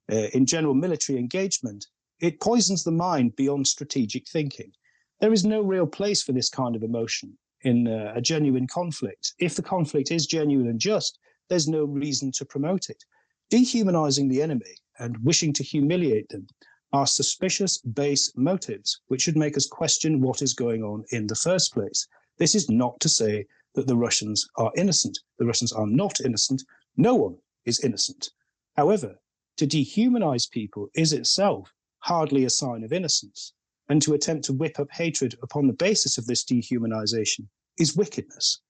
In general military engagement, it poisons the mind beyond strategic thinking. There is no real place for this kind of emotion in a genuine conflict. If the conflict is genuine and just, there's no reason to promote it. Dehumanizing the enemy and wishing to humiliate them are suspicious, base motives, which should make us question what is going on in the first place. This is not to say that the Russians are innocent. The Russians are not innocent. No one is innocent. However, to dehumanize people is itself hardly a sign of innocence. And to attempt to whip up hatred upon the basis of this dehumanization is wickedness.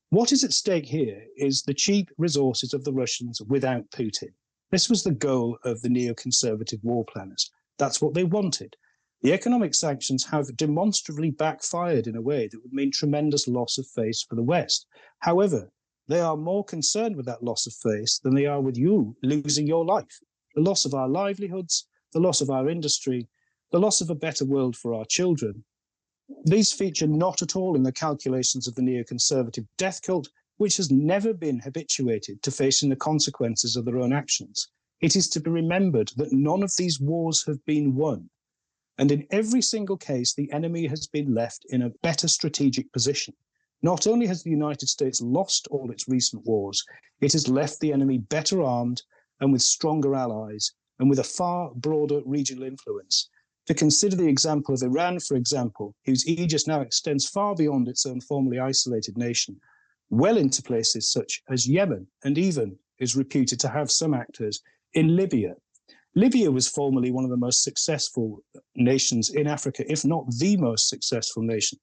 What is at stake here is the cheap resources of the Russians without Putin. This was the goal of the neoconservative war planners. That's what they wanted. The economic sanctions have demonstrably backfired in a way that would mean tremendous loss of face for the West. However, they are more concerned with that loss of face than they are with you losing your life. The loss of our livelihoods, the loss of our industry, the loss of a better world for our children. These feature not at all in the calculations of the neoconservative death cult, which has never been habituated to facing the consequences of their own actions. It is to be remembered that none of these wars have been won. And in every single case, the enemy has been left in a better strategic position. Not only has the United States lost all its recent wars, it has left the enemy better armed and with stronger allies and with a far broader regional influence. To consider the example of Iran, for example, whose aegis now extends far beyond its own formerly isolated nation, well into places such as Yemen, and even is reputed to have some actors in Libya. Libya was formerly one of the most successful nations in Africa, if not the most successful nation,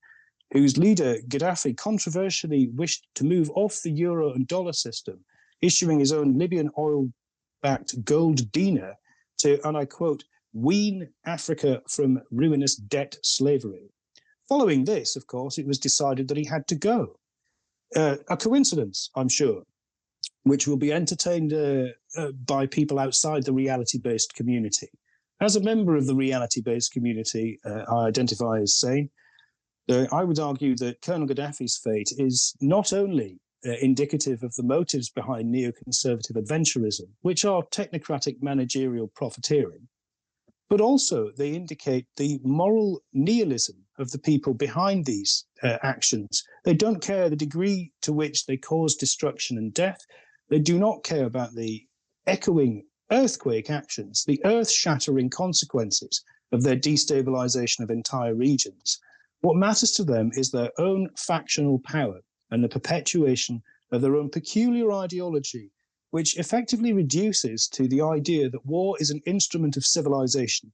whose leader, Gaddafi, controversially wished to move off the euro and dollar system, issuing his own Libyan oil-backed gold dinar to, and I quote, wean Africa from ruinous debt slavery. Following this, of course, it was decided that he had to go. A coincidence, I'm sure, which will be entertained by people outside the reality-based community. As a member of the reality-based community, I identify as sane. I would argue that Colonel Gaddafi's fate is not only indicative of the motives behind neoconservative adventurism, which are technocratic managerial profiteering, but also they indicate the moral nihilism of the people behind these actions. They don't care the degree to which they cause destruction and death. They do not care about the echoing earthquake actions, the earth-shattering consequences of their destabilization of entire regions. What matters to them is their own factional power and the perpetuation of their own peculiar ideology, which effectively reduces to the idea that war is an instrument of civilization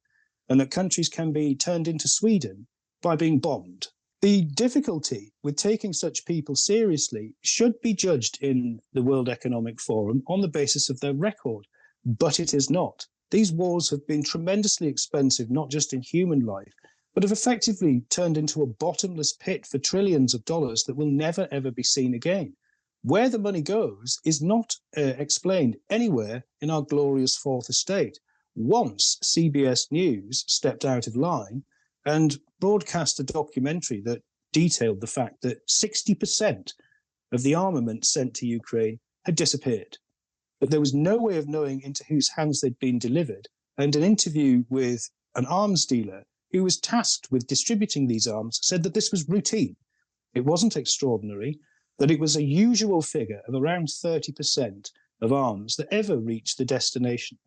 and that countries can be turned into Sweden by being bombed. The difficulty with taking such people seriously should be judged in the World Economic Forum on the basis of their record, but it is not. These wars have been tremendously expensive, not just in human life, but have effectively turned into a bottomless pit for trillions of dollars that will never, ever be seen again. Where the money goes is not explained anywhere in our glorious fourth estate. Once CBS News stepped out of line and broadcast a documentary that detailed the fact that 60% of the armament sent to Ukraine had disappeared, but there was no way of knowing into whose hands they'd been delivered. And an interview with an arms dealer who was tasked with distributing these arms said that this was routine. It wasn't extraordinary, that it was a usual figure of around 30% of arms that ever reached the destination.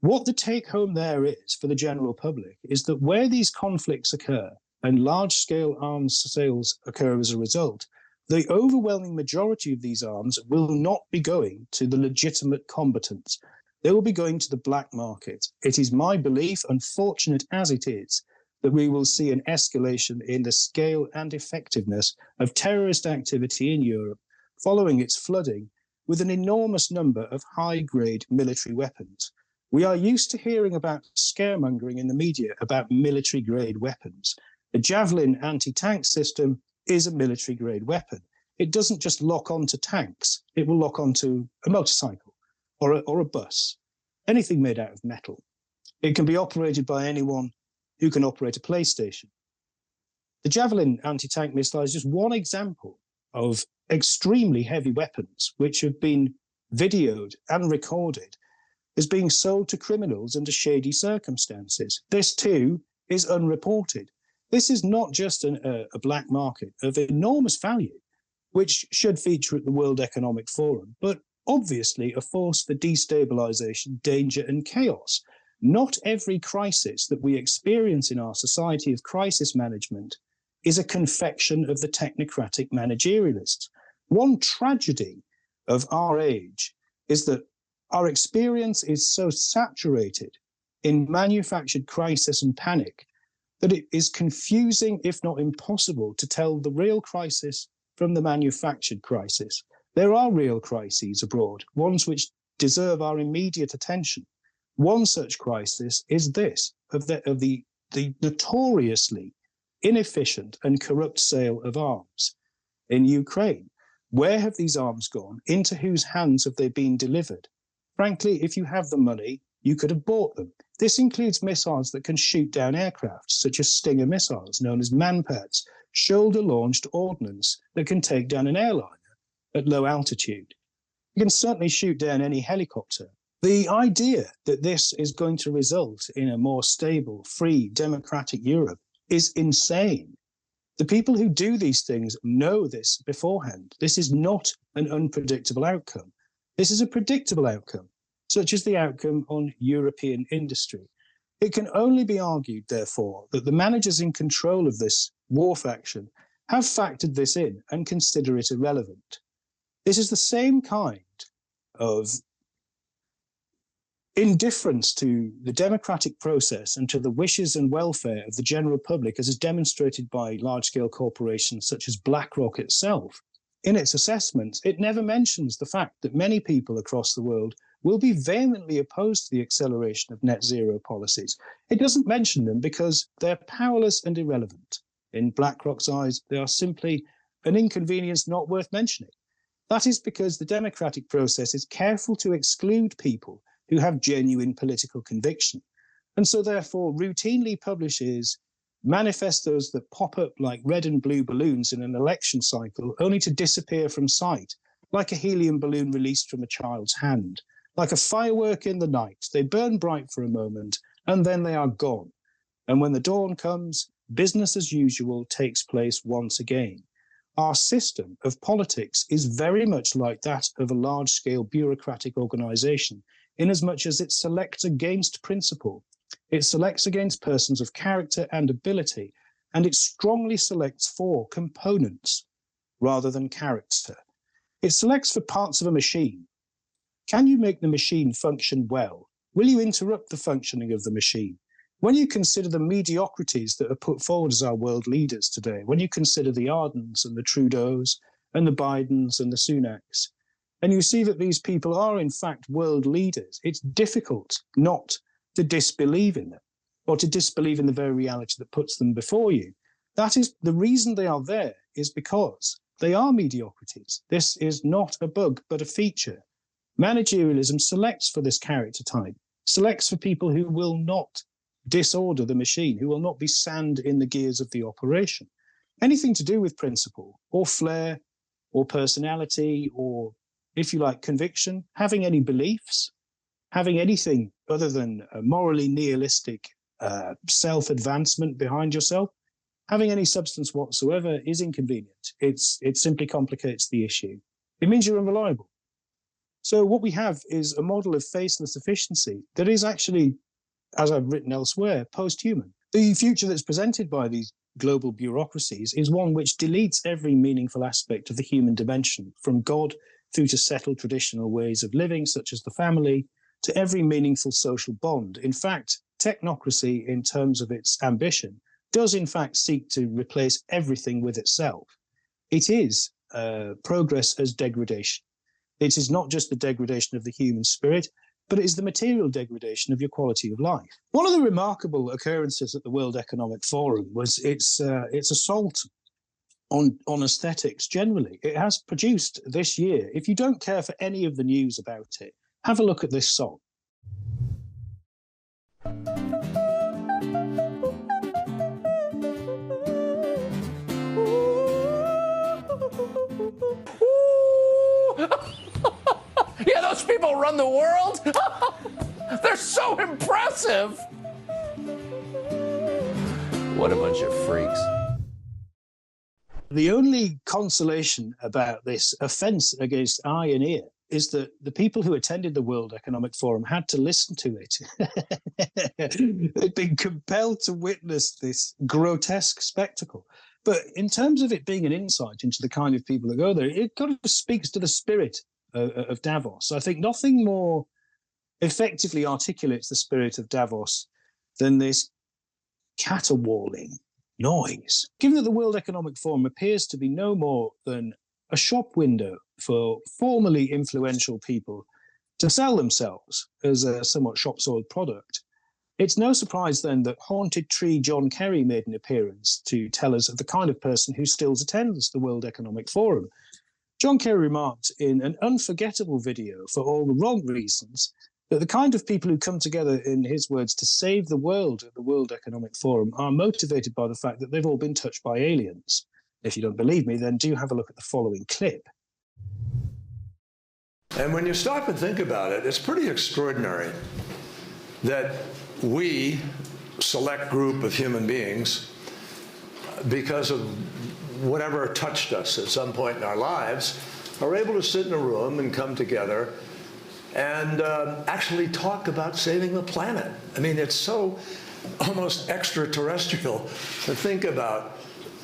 What the take home there is for the general public is that where these conflicts occur and large-scale arms sales occur as a result, the overwhelming majority of these arms will not be going to the legitimate combatants. They will be going to the black market. It is my belief, unfortunate as it is, that we will see an escalation in the scale and effectiveness of terrorist activity in Europe following its flooding with an enormous number of high-grade military weapons. We are used to hearing about scaremongering in the media about military-grade weapons. The Javelin anti-tank system is a military-grade weapon. It doesn't just lock onto tanks. It will lock onto a motorcycle or a bus, anything made out of metal. It can be operated by anyone who can operate a PlayStation. The Javelin anti-tank missile is just one example of extremely heavy weapons which have been videoed and recorded as being sold to criminals under shady circumstances. This too is unreported. This is not just a black market of enormous value, which should feature at the World Economic Forum, but obviously a force for destabilization, danger, and chaos. Not every crisis that we experience in our society of crisis management is a confection of the technocratic managerialists. One tragedy of our age is that our experience is so saturated in manufactured crisis and panic that it is confusing, if not impossible, to tell the real crisis from the manufactured crisis. There are real crises abroad, ones which deserve our immediate attention. One such crisis is this, of the notoriously inefficient and corrupt sale of arms in Ukraine. Where have these arms gone? Into whose hands have they been delivered? Frankly, if you have the money, you could have bought them. This includes missiles that can shoot down aircraft, such as Stinger missiles, known as manpads, shoulder-launched ordnance that can take down an airliner at low altitude. You can certainly shoot down any helicopter. The idea that this is going to result in a more stable, free, democratic Europe is insane. The people who do these things know this beforehand. This is not an unpredictable outcome. This is a predictable outcome, such as the outcome on European industry. It can only be argued, therefore, that the managers in control of this war faction have factored this in and consider it irrelevant. This is the same kind of indifference to the democratic process and to the wishes and welfare of the general public, as is demonstrated by large-scale corporations such as BlackRock itself. In its assessments, it never mentions the fact that many people across the world will be vehemently opposed to the acceleration of net zero policies. It doesn't mention them because they're powerless and irrelevant. In BlackRock's eyes, they are simply an inconvenience not worth mentioning. That is because the democratic process is careful to exclude people who have genuine political conviction, and so therefore routinely publishes manifestos that pop up like red and blue balloons in an election cycle, only to disappear from sight, like a helium balloon released from a child's hand. Like a firework in the night, they burn bright for a moment, and then they are gone. And when the dawn comes, business as usual takes place once again. Our system of politics is very much like that of a large-scale bureaucratic organization, inasmuch as it selects against principle. It selects against persons of character and ability, and it strongly selects for components rather than character. It selects for parts of a machine. Can you make the machine function well? Will you interrupt the functioning of the machine? When you consider the mediocrities that are put forward as our world leaders today, when you consider the Ardens and the Trudeaus and the Bidens and the Sunaks, and you see that these people are in fact world leaders, it's difficult not to disbelieve in them or to disbelieve in the very reality that puts them before you. That is the reason they are there, is because they are mediocrities. This is not a bug, but a feature. Managerialism selects for this character type, selects for people who will not disorder the machine, who will not be sand in the gears of the operation. Anything to do with principle or flair or personality or, if you like, conviction, having any beliefs, having anything other than a morally nihilistic self-advancement behind yourself, having any substance whatsoever is inconvenient. It simply complicates the issue. It means you're unreliable. So what we have is a model of faceless efficiency that is actually, as I've written elsewhere, post-human. The future that's presented by these global bureaucracies is one which deletes every meaningful aspect of the human dimension, from God through to settled traditional ways of living, such as the family, to every meaningful social bond. In fact, technocracy, in terms of its ambition, does in fact seek to replace everything with itself. It is progress as degradation. It is not just the degradation of the human spirit, but it is the material degradation of your quality of life. One of the remarkable occurrences at the World Economic Forum was its assault on aesthetics generally. It has produced this year, if you don't care for any of the news about it, have a look at this song. Yeah, those people run the world. They're so impressive. What a bunch of freaks. The only consolation about this offense against eye and ear is that the people who attended the World Economic Forum had to listen to it. They'd been compelled to witness this grotesque spectacle. But in terms of it being an insight into the kind of people that go there, it kind of speaks to the spirit of Davos. I think nothing more effectively articulates the spirit of Davos than this caterwauling noise. Given that the World Economic Forum appears to be no more than a shop window for formerly influential people to sell themselves as a somewhat shop-soiled product, it's no surprise then that Haunted Tree John Kerry made an appearance to tell us of the kind of person who still attends the World Economic Forum. John Kerry remarked in an unforgettable video, for all the wrong reasons, that the kind of people who come together, in his words, to save the world at the World Economic Forum are motivated by the fact that they've all been touched by aliens. If you don't believe me, then do have a look at the following clip. And when you stop and think about it, it's pretty extraordinary that we, select group of human beings, because of whatever touched us at some point in our lives, are able to sit in a room and come together and actually talk about saving the planet. I mean, it's so almost extraterrestrial to think about,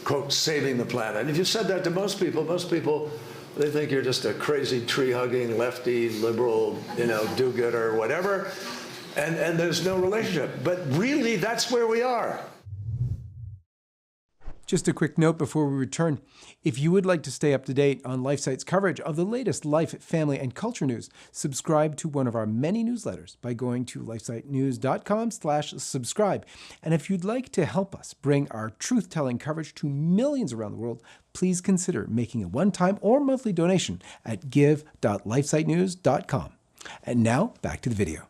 quote, saving the planet. And if you said that to most people, they think you're just a crazy tree-hugging, lefty, liberal, do-gooder, whatever, and there's no relationship. But really, that's where we are. Just a quick note before we return. If you would like to stay up to date on LifeSite's coverage of the latest life, family, and culture news, subscribe to one of our many newsletters by going to lifesitenews.com/subscribe. And if you'd like to help us bring our truth-telling coverage to millions around the world, please consider making a one-time or monthly donation at give.lifesitenews.com. And now, back to the video.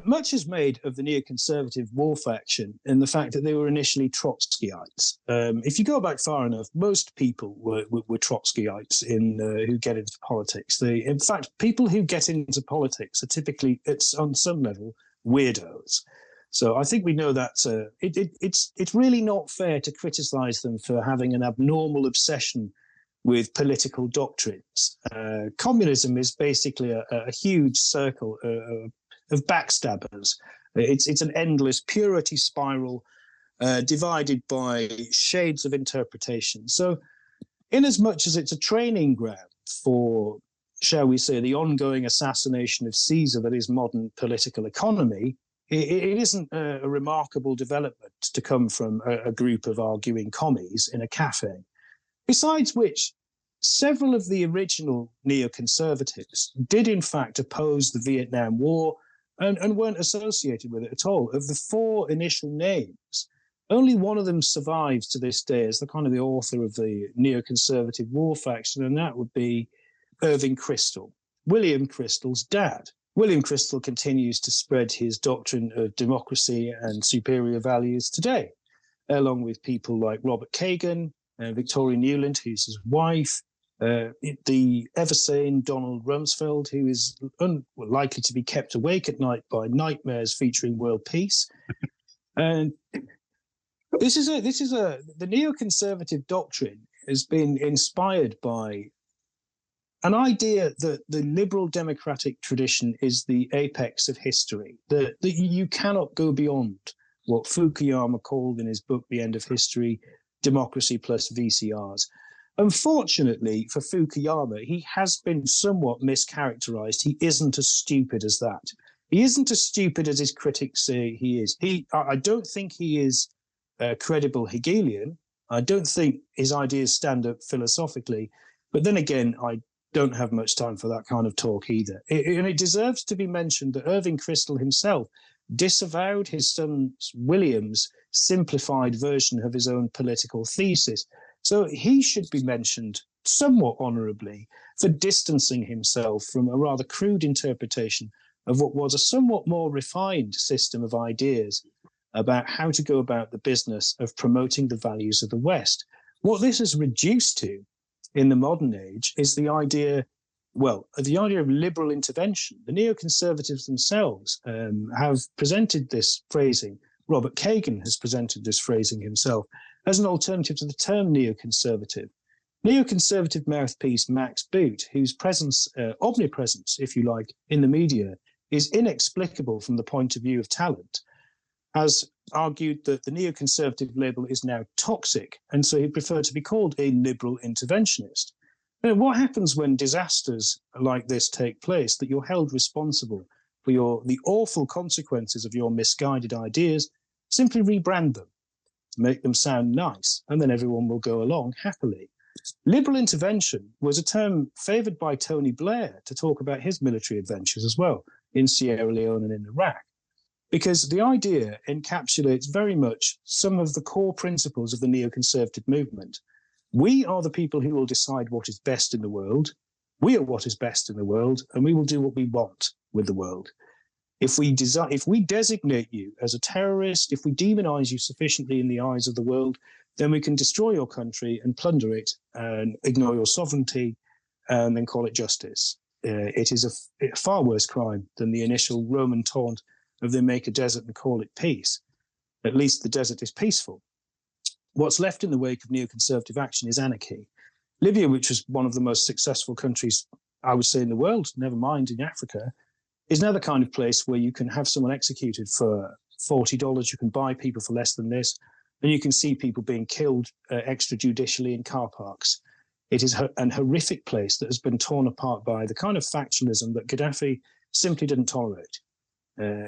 Much is made of the neoconservative war faction and the fact that they were initially Trotskyites. If you go back far enough, most people were Trotskyites who get into politics. In fact, people who get into politics are typically, on some level, weirdos. So I think we know that it's really not fair to criticize them for having an abnormal obsession with political doctrines. Communism is basically a huge circle of backstabbers. It's an endless purity spiral divided by shades of interpretation. So in as much as it's a training ground for, shall we say, the ongoing assassination of Caesar that is modern political economy, it isn't a remarkable development to come from a group of arguing commies in a cafe. Besides which, several of the original neoconservatives did in fact oppose the Vietnam War and weren't associated with it at all. Of the four initial names, only one of them survives to this day as the author of the neoconservative war faction, and that would be Irving Kristol, William Kristol's dad. William Kristol continues to spread his doctrine of democracy and superior values today, along with people like Robert Kagan, Victoria Nuland, who's his wife, the ever-sane Donald Rumsfeld, who is likely to be kept awake at night by nightmares featuring world peace. And the neoconservative doctrine has been inspired by an idea that the liberal democratic tradition is the apex of history, that you cannot go beyond what Fukuyama called in his book, The End of History, democracy plus VCRs. Unfortunately for Fukuyama, he has been somewhat mischaracterized. He isn't as stupid as that. He isn't as stupid as his critics say he is. I don't think he is a credible Hegelian. I don't think his ideas stand up philosophically. But then again, I don't have much time for that kind of talk either. And it deserves to be mentioned that Irving Kristol himself disavowed his son William's simplified version of his own political thesis. So he should be mentioned somewhat honorably for distancing himself from a rather crude interpretation of what was a somewhat more refined system of ideas about how to go about the business of promoting the values of the West. What this is reduced to in the modern age is the idea of liberal intervention. The neoconservatives themselves have presented this phrasing. Robert Kagan has presented this phrasing himself as an alternative to the term neoconservative. Neoconservative mouthpiece Max Boot, whose omnipresence, if you like, in the media is inexplicable from the point of view of talent, has argued that the neoconservative label is now toxic, and so he preferred to be called a liberal interventionist. Now, what happens when disasters like this take place, that you're held responsible for the awful consequences of your misguided ideas? Simply rebrand them, make them sound nice, and then everyone will go along happily. Liberal intervention was a term favoured by Tony Blair to talk about his military adventures as well in Sierra Leone and in Iraq, because the idea encapsulates very much some of the core principles of the neoconservative movement. We are the people who will decide what is best in the world. We are what is best in the world, and we will do what we want with the world. If we designate you as a terrorist, if we demonize you sufficiently in the eyes of the world, then we can destroy your country and plunder it and ignore your sovereignty and then call it justice. It is a far worse crime than the initial Roman taunt of they make a desert and call it peace. At least the desert is peaceful. What's left in the wake of neoconservative action is anarchy. Libya, which was one of the most successful countries, I would say, in the world, never mind in Africa, is now the kind of place where you can have someone executed for $40. You can buy people for less than this, and you can see people being killed extrajudicially in car parks. It is an horrific place that has been torn apart by the kind of factionalism that Gaddafi simply didn't tolerate.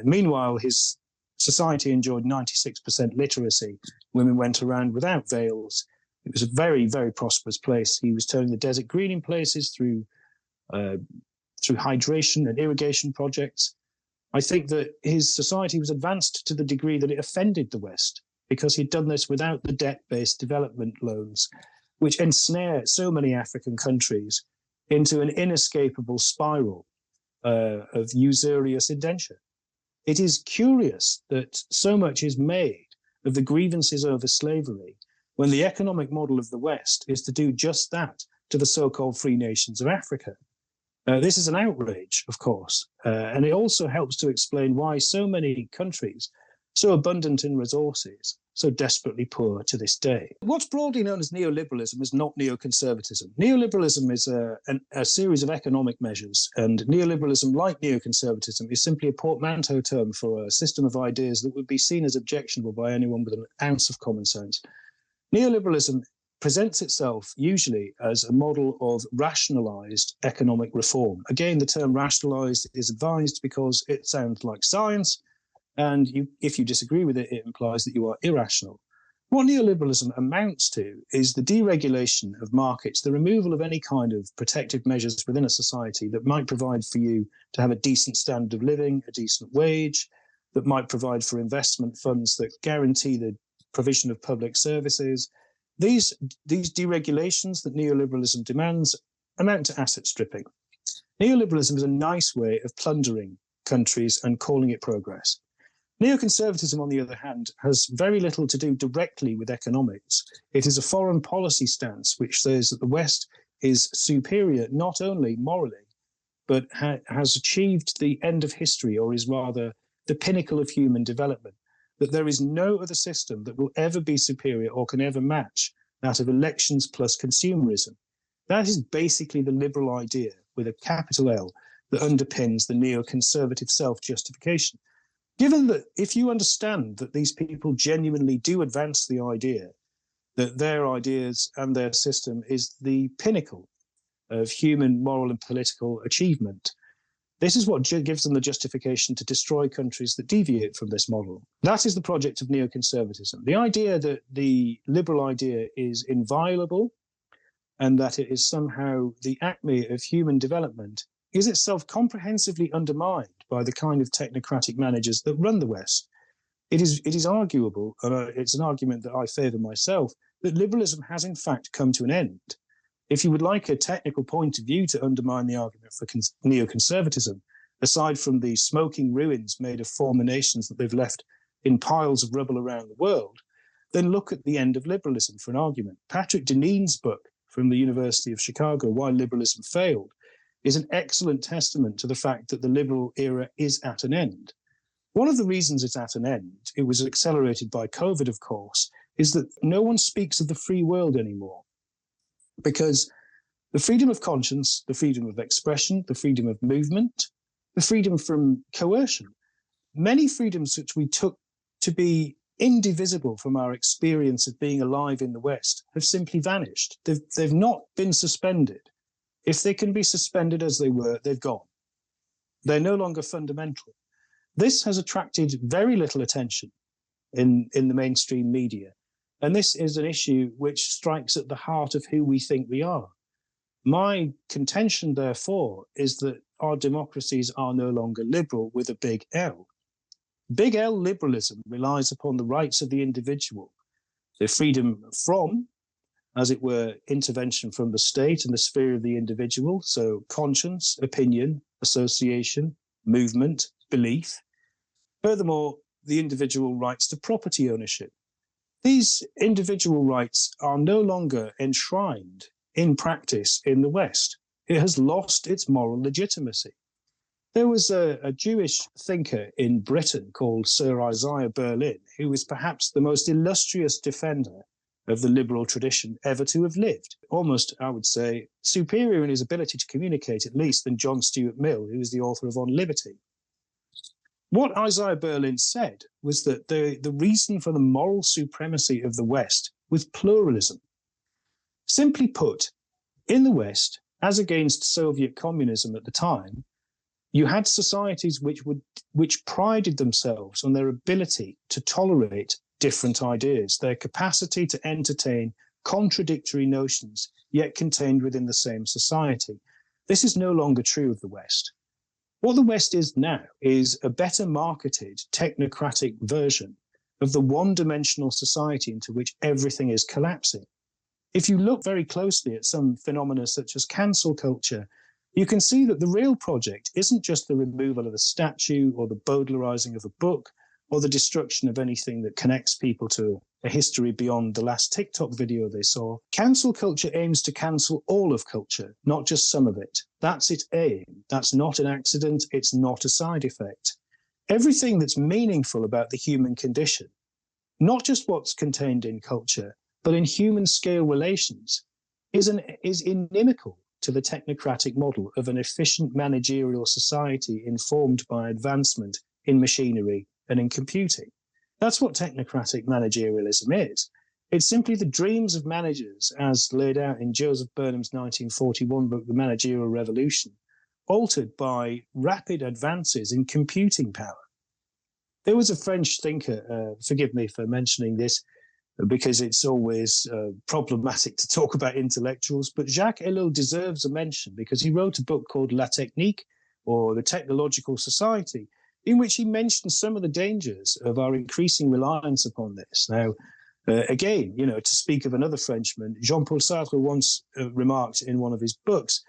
Meanwhile, his society enjoyed 96% literacy. Women went around without veils. It was a very, very prosperous place. He was turning the desert green in places through hydration and irrigation projects. I think that his society was advanced to the degree that it offended the West, because he'd done this without the debt-based development loans, which ensnare so many African countries into an inescapable spiral of usurious indenture. It is curious that so much is made of the grievances over slavery when the economic model of the West is to do just that to the so-called free nations of Africa. This is an outrage, of course, and it also helps to explain why so many countries, so abundant in resources, so desperately poor to this day. What's broadly known as neoliberalism is not neoconservatism. Neoliberalism is a series of economic measures, and neoliberalism, like neoconservatism, is simply a portmanteau term for a system of ideas that would be seen as objectionable by anyone with an ounce of common sense. Neoliberalism presents itself usually as a model of rationalized economic reform. Again, the term rationalized is advised because it sounds like science, and if you disagree with it, it implies that you are irrational. What neoliberalism amounts to is the deregulation of markets, the removal of any kind of protective measures within a society that might provide for you to have a decent standard of living, a decent wage, that might provide for investment funds that guarantee the provision of public services. These deregulations that neoliberalism demands amount to asset stripping. Neoliberalism is a nice way of plundering countries and calling it progress. Neoconservatism, on the other hand, has very little to do directly with economics. It is a foreign policy stance which says that the West is superior not only morally, but has achieved the end of history, or is rather the pinnacle of human development, that there is no other system that will ever be superior or can ever match that of elections plus consumerism. That is basically the liberal idea, with a capital L, that underpins the neoconservative self-justification. Given that if you understand that these people genuinely do advance the idea that their ideas and their system is the pinnacle of human moral and political achievement, this is what gives them the justification to destroy countries that deviate from this model. That is the project of neoconservatism. The idea that the liberal idea is inviolable and that it is somehow the acme of human development is itself comprehensively undermined by the kind of technocratic managers that run the West. It is arguable, and it's an argument that I favour myself, that liberalism has in fact come to an end. If you would like a technical point of view to undermine the argument for neoconservatism, aside from the smoking ruins made of former nations that they've left in piles of rubble around the world, then look at the end of liberalism for an argument. Patrick Deneen's book from the University of Chicago, Why Liberalism Failed, is an excellent testament to the fact that the liberal era is at an end. One of the reasons it's at an end, it was accelerated by COVID, of course, is that no one speaks of the free world anymore. Because the freedom of conscience, the freedom of expression, the freedom of movement, the freedom from coercion, many freedoms which we took to be indivisible from our experience of being alive in the West have simply vanished. They've not been suspended. If they can be suspended as they were, they've gone. They're no longer fundamental. This has attracted very little attention in the mainstream media. And this is an issue which strikes at the heart of who we think we are. My contention, therefore, is that our democracies are no longer liberal with a big L. Big L liberalism relies upon the rights of the individual, the freedom from, as it were, intervention from the state and the sphere of the individual, so conscience, opinion, association, movement, belief. Furthermore, the individual rights to property ownership. These individual rights are no longer enshrined in practice in the West. It has lost its moral legitimacy. There was a Jewish thinker in Britain called Sir Isaiah Berlin, who was perhaps the most illustrious defender of the liberal tradition ever to have lived. Almost, I would say, superior in his ability to communicate, at least, than John Stuart Mill, who was the author of On Liberty. What Isaiah Berlin said was that the reason for the moral supremacy of the West was pluralism. Simply put, in the West, as against Soviet communism at the time, you had societies which prided themselves on their ability to tolerate different ideas, their capacity to entertain contradictory notions, yet contained within the same society. This is no longer true of the West. What the West is now is a better marketed technocratic version of the one-dimensional society into which everything is collapsing. If you look very closely at some phenomena such as cancel culture you can see that the real project isn't just the removal of a statue or the Baudelarizing of a book or the destruction of anything that connects people to a history beyond the last TikTok video they saw. Cancel culture aims to cancel all of culture, not just some of it. That's its aim. That's not an accident. It's not a side effect. Everything that's meaningful about the human condition, not just what's contained in culture, but in human scale relations, is inimical to the technocratic model of an efficient managerial society informed by advancement in machinery and in computing. That's what technocratic managerialism is. It's simply the dreams of managers as laid out in Joseph Burnham's 1941 book, The Managerial Revolution, altered by rapid advances in computing power. There was a French thinker, forgive me for mentioning this, because it's always problematic to talk about intellectuals, but Jacques Ellul deserves a mention because he wrote a book called La Technique, or The Technological Society, in which he mentioned some of the dangers of our increasing reliance upon this. Now, again, to speak of another Frenchman, Jean-Paul Sartre once remarked in one of his books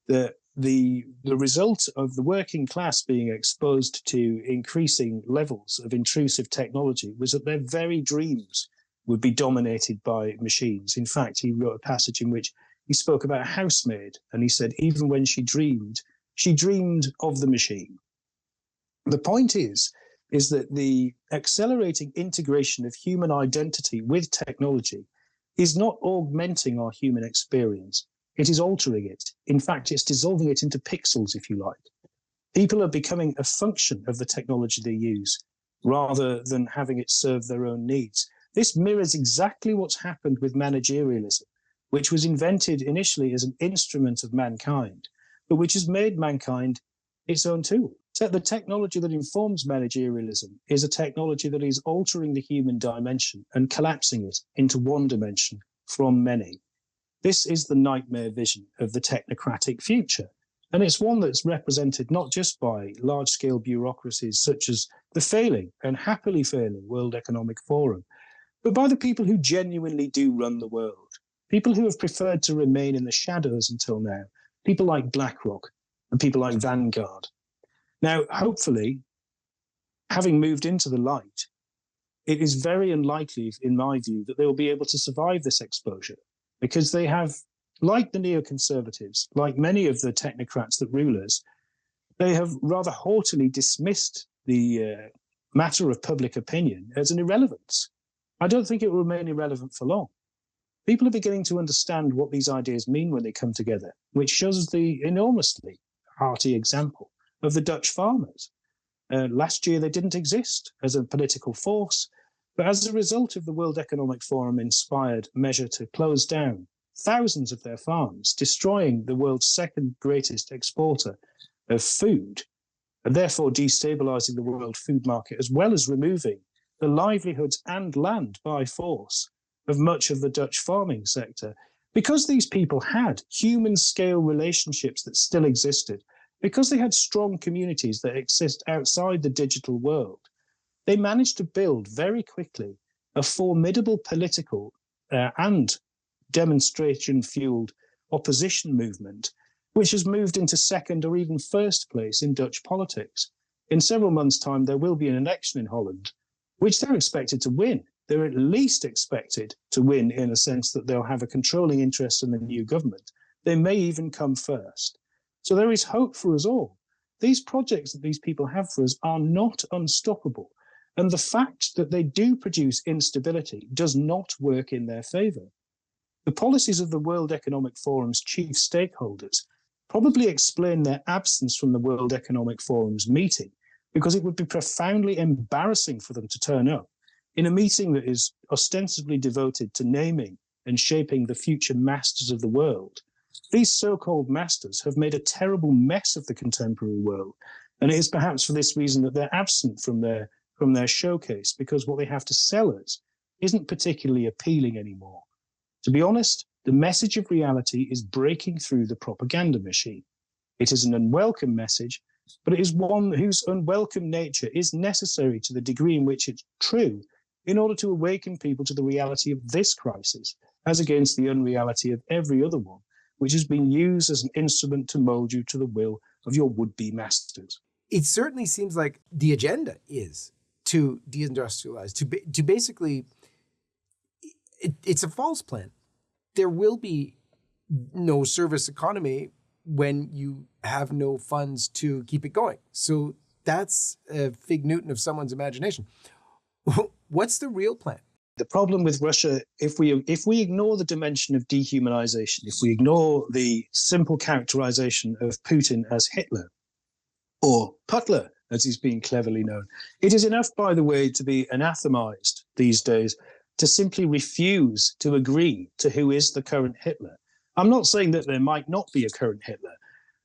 that the result of the working class being exposed to increasing levels of intrusive technology was that their very dreams would be dominated by machines. In fact, he wrote a passage in which he spoke about a housemaid, and he said, even when she dreamed of the machine. The point is that the accelerating integration of human identity with technology is not augmenting our human experience. It is altering it. In fact, it's dissolving it into pixels, if you like. People are becoming a function of the technology they use rather than having it serve their own needs. This mirrors exactly what's happened with managerialism, which was invented initially as an instrument of mankind, but which has made mankind its own tool. So the technology that informs managerialism is a technology that is altering the human dimension and collapsing it into one dimension from many. This is the nightmare vision of the technocratic future. And it's one that's represented not just by large-scale bureaucracies such as the failing and happily failing World Economic Forum, but by the people who genuinely do run the world, people who have preferred to remain in the shadows until now, people like BlackRock and people like Vanguard. Now, hopefully, having moved into the light, it is very unlikely, in my view, that they will be able to survive this exposure because they have, like the neoconservatives, like many of the technocrats that rule us, they have rather haughtily dismissed the matter of public opinion as an irrelevance. I don't think it will remain irrelevant for long. People are beginning to understand what these ideas mean when they come together, which shows the enormously hearty example of the Dutch farmers. Last year, they didn't exist as a political force, but as a result of the World Economic Forum-inspired measure to close down thousands of their farms, destroying the world's second greatest exporter of food, and therefore destabilizing the world food market, as well as removing the livelihoods and land by force of much of the Dutch farming sector. Because these people had human-scale relationships that still existed, because they had strong communities that exist outside the digital world, they managed to build very quickly a formidable political and demonstration-fueled opposition movement, which has moved into second or even first place in Dutch politics. In several months' time, there will be an election in Holland, which they're expected to win. They're at least expected to win in a sense that they'll have a controlling interest in the new government. They may even come first. So there is hope for us all. These projects that these people have for us are not unstoppable. And the fact that they do produce instability does not work in their favor. The policies of the World Economic Forum's chief stakeholders probably explain their absence from the World Economic Forum's meeting, because it would be profoundly embarrassing for them to turn up in a meeting that is ostensibly devoted to naming and shaping the future masters of the world. These so-called masters have made a terrible mess of the contemporary world, and it is perhaps for this reason that they're absent from their showcase, because what they have to sell us isn't particularly appealing anymore. To be honest, the message of reality is breaking through the propaganda machine. It is an unwelcome message, but it is one whose unwelcome nature is necessary to the degree in which it's true in order to awaken people to the reality of this crisis, as against the unreality of every other one, which has been used as an instrument to mold you to the will of your would-be masters. It certainly seems like the agenda is to deindustrialize, to basically, it's a false plan. There will be no service economy when you have no funds to keep it going. So that's a fig Newton of someone's imagination. What's the real plan? The problem with Russia, if we ignore the dimension of dehumanization, if we ignore the simple characterization of Putin as Hitler, or Putler, as he's being cleverly known, it is enough, by the way, to be anathemized these days to simply refuse to agree to who is the current Hitler. I'm not saying that there might not be a current Hitler.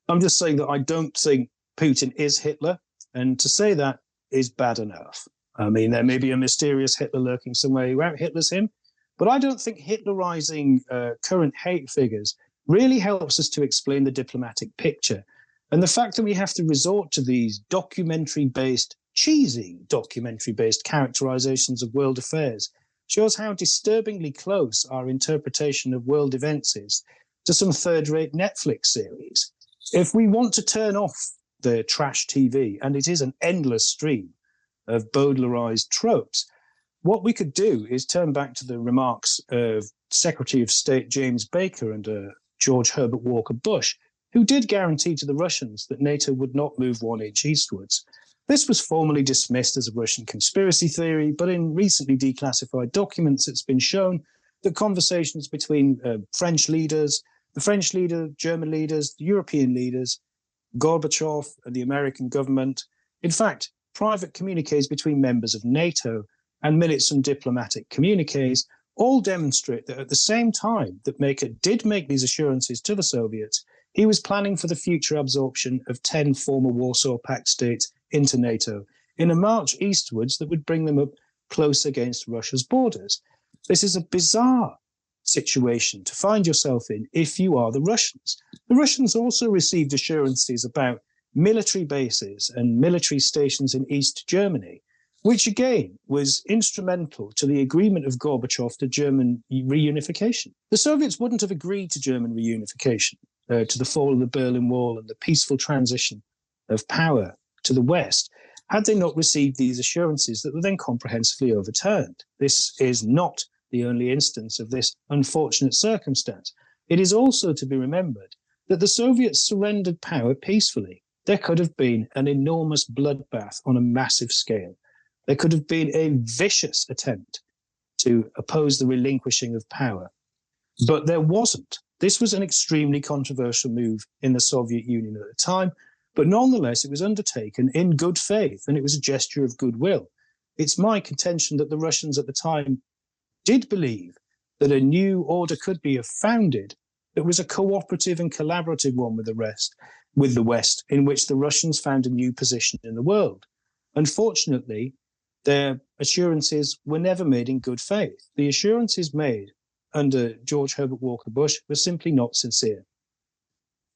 I'm just saying that I don't think Putin is Hitler, and to say that is bad enough. I mean, there may be a mysterious Hitler lurking somewhere who out-Hitlers him, but I don't think Hitlerizing current hate figures really helps us to explain the diplomatic picture. And the fact that we have to resort to these documentary-based, cheesy documentary-based characterizations of world affairs shows how disturbingly close our interpretation of world events is to some third-rate Netflix series. If we want to turn off the trash TV, and it is an endless stream of Baudelarized tropes, what we could do is turn back to the remarks of Secretary of State James Baker and George Herbert Walker Bush, who did guarantee to the Russians that NATO would not move 1 inch eastwards. This was formally dismissed as a Russian conspiracy theory, but in recently declassified documents, it's been shown that conversations between French leaders, the French leader, German leaders, the European leaders, Gorbachev and the American government, in fact, private communiques between members of NATO and minutes from diplomatic communiques all demonstrate that at the same time that Baker did make these assurances to the Soviets, he was planning for the future absorption of 10 former Warsaw Pact states into NATO in a march eastwards that would bring them up close against Russia's borders. This is a bizarre situation to find yourself in if you are the Russians. The Russians also received assurances about military bases and military stations in East Germany, which again was instrumental to the agreement of Gorbachev to German reunification. The Soviets wouldn't have agreed to German reunification, to the fall of the Berlin Wall and the peaceful transition of power to the West, had they not received these assurances that were then comprehensively overturned. This is not the only instance of this unfortunate circumstance. It is also to be remembered that the Soviets surrendered power peacefully. There could have been an enormous bloodbath on a massive scale. There could have been a vicious attempt to oppose the relinquishing of power. But there wasn't. This was an extremely controversial move in the Soviet Union at the time, but nonetheless, it was undertaken in good faith, and it was a gesture of goodwill. It's my contention that the Russians at the time did believe that a new order could be founded that was a cooperative and collaborative one with the West, in which the Russians found a new position in the world. Unfortunately, their assurances were never made in good faith. The assurances made under George Herbert Walker Bush were simply not sincere.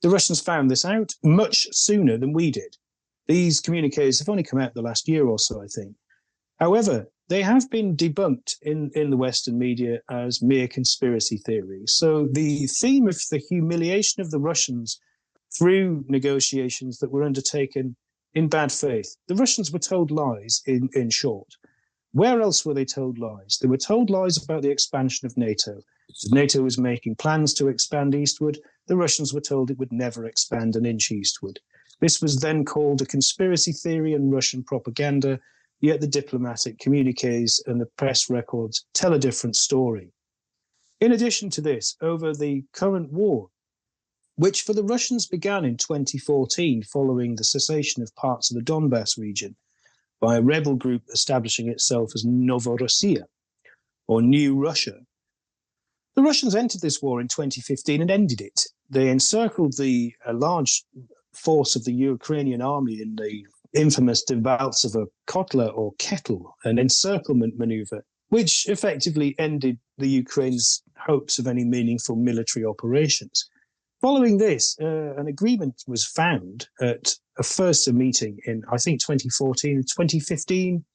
The Russians found this out much sooner than we did. These communiques have only come out the last year or so, I think. However, they have been debunked in the Western media as mere conspiracy theories. So the theme of the humiliation of the Russians through negotiations that were undertaken in bad faith, the Russians were told lies in short. Where else were they told lies? They were told lies about the expansion of NATO. NATO was making plans to expand eastward. The Russians were told it would never expand an inch eastward. This was then called a conspiracy theory and Russian propaganda, yet the diplomatic communiques and the press records tell a different story. In addition to this, over the current war, which for the Russians began in 2014 following the cessation of parts of the Donbass region by a rebel group establishing itself as Novorossiya, or New Russia. The Russians entered this war in 2015 and ended it. They encircled a large force of the Ukrainian army in the infamous Debaltseve Kotla or Kettle, an encirclement maneuver, which effectively ended the Ukraine's hopes of any meaningful military operations. Following this, an agreement was found at a meeting in, I think, 2015.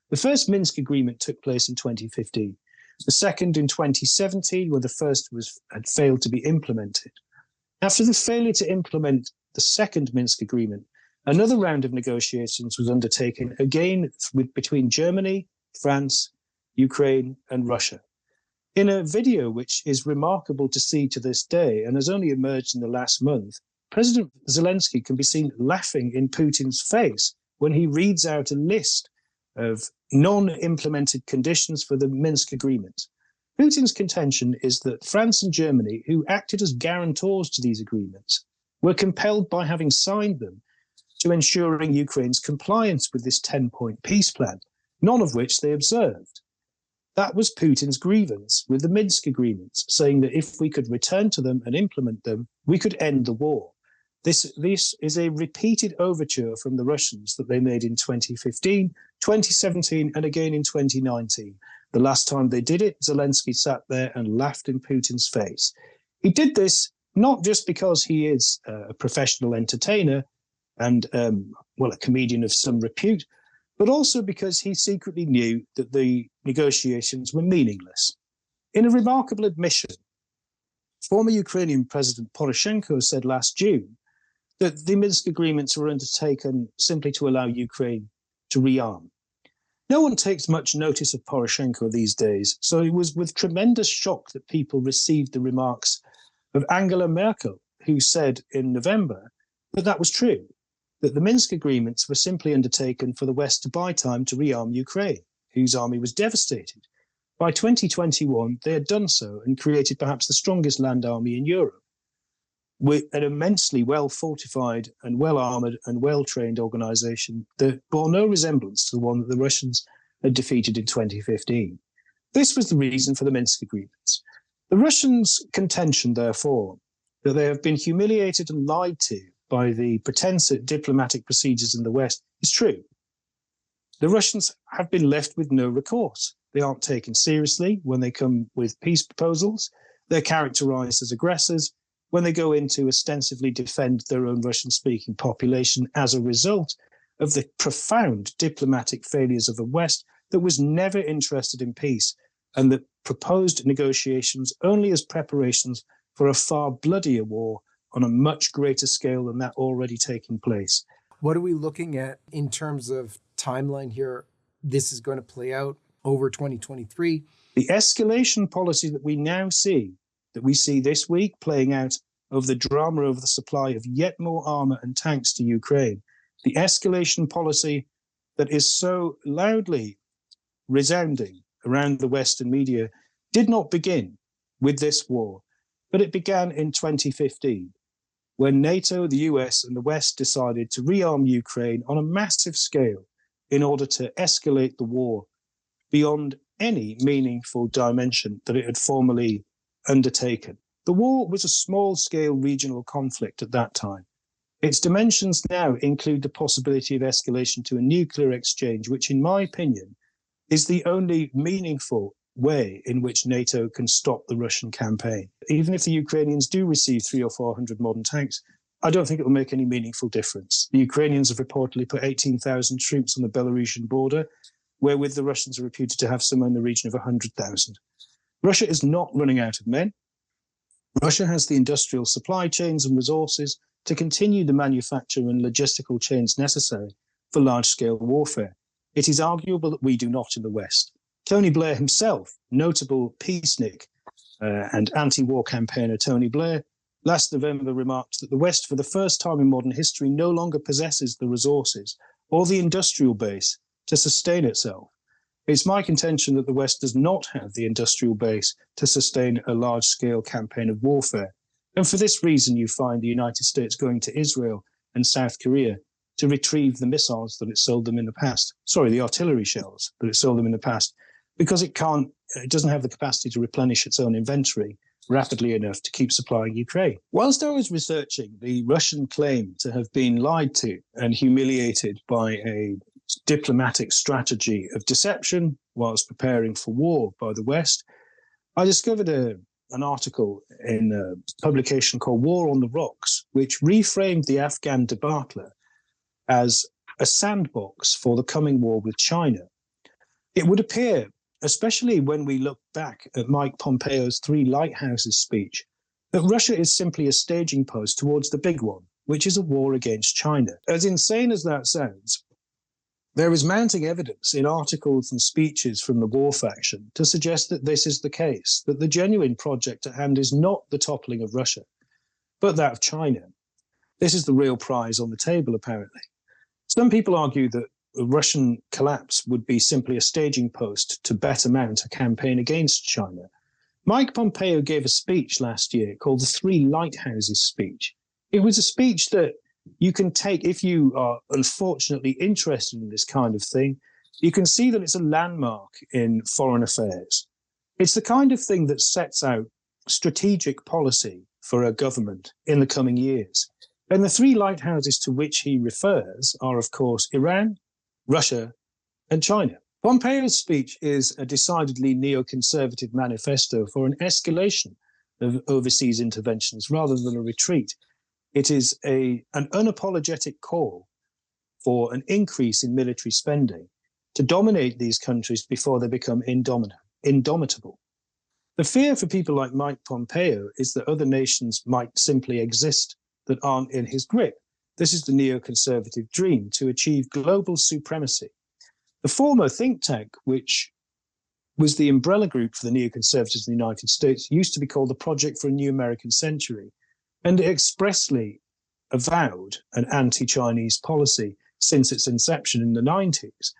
The first Minsk agreement took place in 2015. The second in 2017, where the first had failed to be implemented. After the failure to implement the second Minsk agreement, another round of negotiations was undertaken, again between Germany, France, Ukraine, and Russia. In a video which is remarkable to see to this day and has only emerged in the last month, President Zelensky can be seen laughing in Putin's face when he reads out a list of non-implemented conditions for the Minsk agreement. Putin's contention is that France and Germany, who acted as guarantors to these agreements, were compelled by having signed them to ensuring Ukraine's compliance with this 10-point peace plan, none of which they observed. That was Putin's grievance with the Minsk agreements, saying that if we could return to them and implement them, we could end the war. This is a repeated overture from the Russians that they made in 2015, 2017, and again in 2019. The last time they did it, Zelensky sat there and laughed in Putin's face. He did this not just because he is a professional entertainer and, a comedian of some repute, but also because he secretly knew that the negotiations were meaningless. In a remarkable admission, former Ukrainian President Poroshenko said last June that the Minsk agreements were undertaken simply to allow Ukraine to rearm. No one takes much notice of Poroshenko these days, so it was with tremendous shock that people received the remarks of Angela Merkel, who said in November that that was true, that the Minsk agreements were simply undertaken for the West to buy time to rearm Ukraine, whose army was devastated. By 2021, they had done so and created perhaps the strongest land army in Europe, with an immensely well-fortified and well-armoured and well-trained organisation that bore no resemblance to the one that the Russians had defeated in 2015. This was the reason for the Minsk agreements. The Russians' contention, therefore, that they have been humiliated and lied to by the pretense at diplomatic procedures in the West is true. The Russians have been left with no recourse. They aren't taken seriously when they come with peace proposals. They're characterised as aggressors when they go in to ostensibly defend their own Russian-speaking population as a result of the profound diplomatic failures of the West that was never interested in peace and that proposed negotiations only as preparations for a far bloodier war on a much greater scale than that already taking place. What are we looking at in terms of timeline here? This is going to play out over 2023. The escalation policy that we now see, that we see this week playing out over the drama over the supply of yet more armour and tanks to Ukraine, the escalation policy that is so loudly resounding around the Western media did not begin with this war, but it began in 2015, when NATO, the US, and the West decided to rearm Ukraine on a massive scale in order to escalate the war beyond any meaningful dimension that it had formerly undertaken. The war was a small-scale regional conflict at that time. Its dimensions now include the possibility of escalation to a nuclear exchange, which, in my opinion, is the only meaningful way in which NATO can stop the Russian campaign. Even if the Ukrainians do receive 300 or 400 modern tanks, I don't think it will make any meaningful difference. The Ukrainians have reportedly put 18,000 troops on the Belarusian border, wherewith the Russians are reputed to have somewhere in the region of 100,000. Russia is not running out of men. Russia has the industrial supply chains and resources to continue the manufacture and logistical chains necessary for large-scale warfare. It is arguable that we do not in the West. Tony Blair himself, notable peacenik and anti-war campaigner Tony Blair, last November remarked that the West, for the first time in modern history, no longer possesses the resources or the industrial base to sustain itself. It's my contention that the West does not have the industrial base to sustain a large-scale campaign of warfare. And for this reason, you find the United States going to Israel and South Korea to retrieve the missiles that it sold them in the past. Sorry, the artillery shells that it sold them in the past, because it doesn't have the capacity to replenish its own inventory rapidly enough to keep supplying Ukraine. Whilst I was researching the Russian claim to have been lied to and humiliated by a diplomatic strategy of deception whilst preparing for war by the West, I discovered an article in a publication called War on the Rocks, which reframed the Afghan debacle as a sandbox for the coming war with China. It would appear, especially when we look back at Mike Pompeo's Three Lighthouses speech, that Russia is simply a staging post towards the big one, which is a war against China. As insane as that sounds, there is mounting evidence in articles and speeches from the war faction to suggest that this is the case, that the genuine project at hand is not the toppling of Russia, but that of China. This is the real prize on the table, apparently. Some people argue that the Russian collapse would be simply a staging post to better mount a campaign against China. Mike Pompeo gave a speech last year called the Three Lighthouses speech. It was a speech that you can take, if you are unfortunately interested in this kind of thing, you can see that it's a landmark in foreign affairs. It's the kind of thing that sets out strategic policy for a government in the coming years. And the three lighthouses to which he refers are, of course, Iran, Russia, and China. Pompeo's speech is a decidedly neoconservative manifesto for an escalation of overseas interventions rather than a retreat. It is an unapologetic call for an increase in military spending to dominate these countries before they become indomitable. The fear for people like Mike Pompeo is that other nations might simply exist that aren't in his grip. This is the neoconservative dream, to achieve global supremacy. The former think tank, which was the umbrella group for the neoconservatives in the United States, used to be called the Project for a New American Century, and it expressly avowed an anti-Chinese policy since its inception in the 90s.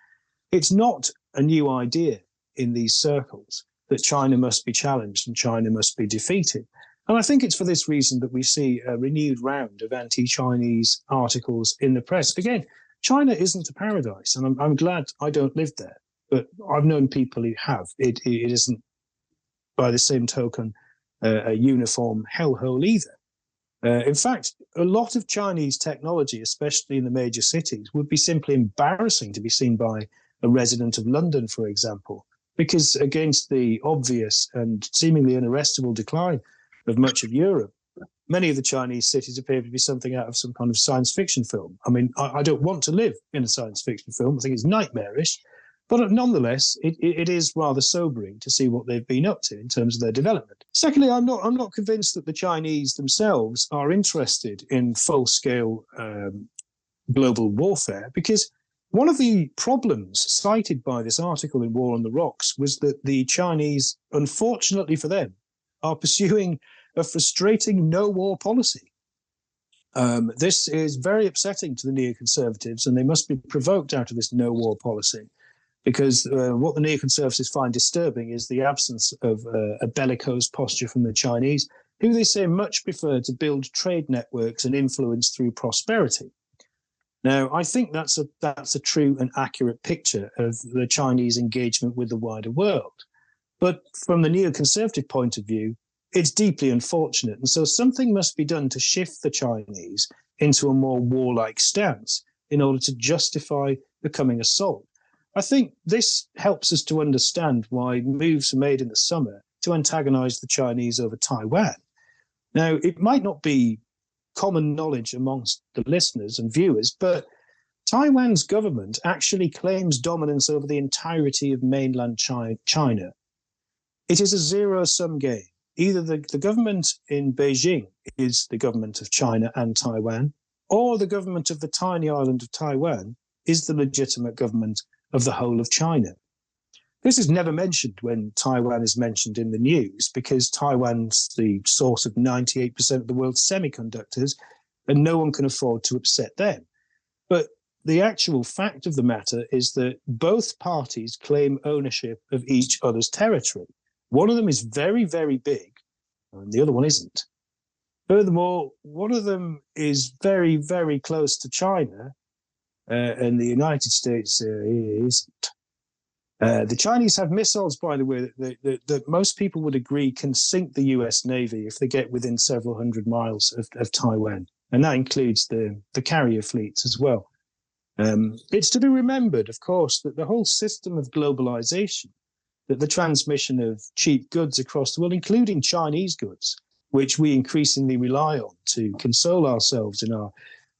It's not a new idea in these circles that China must be challenged and China must be defeated. And I think it's for this reason that we see a renewed round of anti-Chinese articles in the press. Again, China isn't a paradise, and I'm glad I don't live there, but I've known people who have. It isn't, by the same token, a uniform hellhole either. In fact, a lot of Chinese technology, especially in the major cities, would be simply embarrassing to be seen by a resident of London, for example, because against the obvious and seemingly unarrestable decline of much of Europe, many of the Chinese cities appear to be something out of some kind of science fiction film. I mean, I don't want to live in a science fiction film. I think it's nightmarish. But nonetheless, it is rather sobering to see what they've been up to in terms of their development. Secondly, I'm not convinced that the Chinese themselves are interested in full-scale global warfare, because one of the problems cited by this article in War on the Rocks was that the Chinese, unfortunately for them, are pursuing a frustrating no-war policy. This is very upsetting to the neoconservatives, and they must be provoked out of this no-war policy, because what the neoconservatives find disturbing is the absence of a bellicose posture from the Chinese, who they say much prefer to build trade networks and influence through prosperity. Now, I think that's a true and accurate picture of the Chinese engagement with the wider world. But from the neoconservative point of view, it's deeply unfortunate. And so something must be done to shift the Chinese into a more warlike stance in order to justify the coming assault. I think this helps us to understand why moves were made in the summer to antagonize the Chinese over Taiwan. Now, it might not be common knowledge amongst the listeners and viewers, but Taiwan's government actually claims dominance over the entirety of mainland China. It is a zero-sum game. Either the government in Beijing is the government of China and Taiwan, or the government of the tiny island of Taiwan is the legitimate government of the whole of China. This is never mentioned when Taiwan is mentioned in the news, because Taiwan's the source of 98% of the world's semiconductors, and no one can afford to upset them. But the actual fact of the matter is that both parties claim ownership of each other's territory. One of them is very, very big, and the other one isn't. Furthermore, one of them is very, very close to China, and the United States isn't. The Chinese have missiles, by the way, that most people would agree can sink the US Navy if they get within several hundred miles of Taiwan. And that includes the carrier fleets as well. It's to be remembered, of course, that the whole system of globalization, that the transmission of cheap goods across the world, including Chinese goods, which we increasingly rely on to console ourselves in our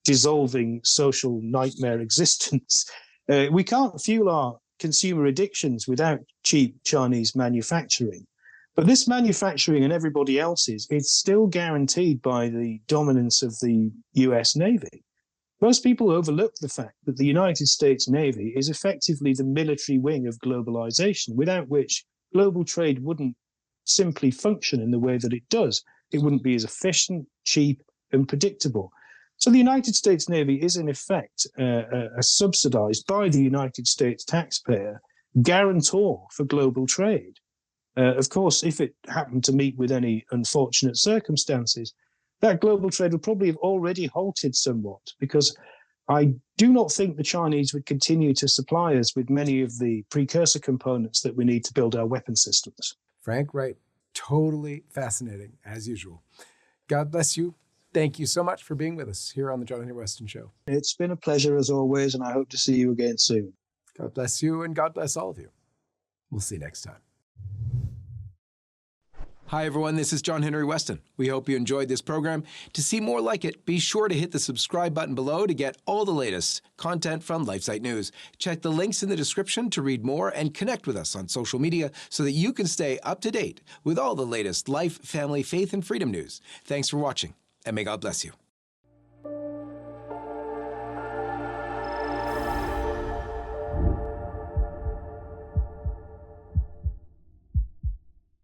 dissolving social nightmare existence. We can't fuel our consumer addictions without cheap Chinese manufacturing. But this manufacturing and everybody else's is still guaranteed by the dominance of the US Navy. Most people overlook the fact that the United States Navy is effectively the military wing of globalization, without which global trade wouldn't simply function in the way that it does. It wouldn't be as efficient, cheap, and predictable. So the United States Navy is, in effect, subsidized by the United States taxpayer guarantor for global trade. Of course, if it happened to meet with any unfortunate circumstances, that global trade would probably have already halted somewhat, because I do not think the Chinese would continue to supply us with many of the precursor components that we need to build our weapon systems. Frank Wright, totally fascinating, as usual. God bless you. Thank you so much for being with us here on the John Henry Westen Show. It's been a pleasure as always, and I hope to see you again soon. God bless you, and God bless all of you. We'll see you next time. Hi, everyone. This is John Henry Westen. We hope you enjoyed this program. To see more like it, be sure to hit the subscribe button below to get all the latest content from LifeSite News. Check the links in the description to read more and connect with us on social media so that you can stay up to date with all the latest life, family, faith, and freedom news. Thanks for watching, and may God bless you.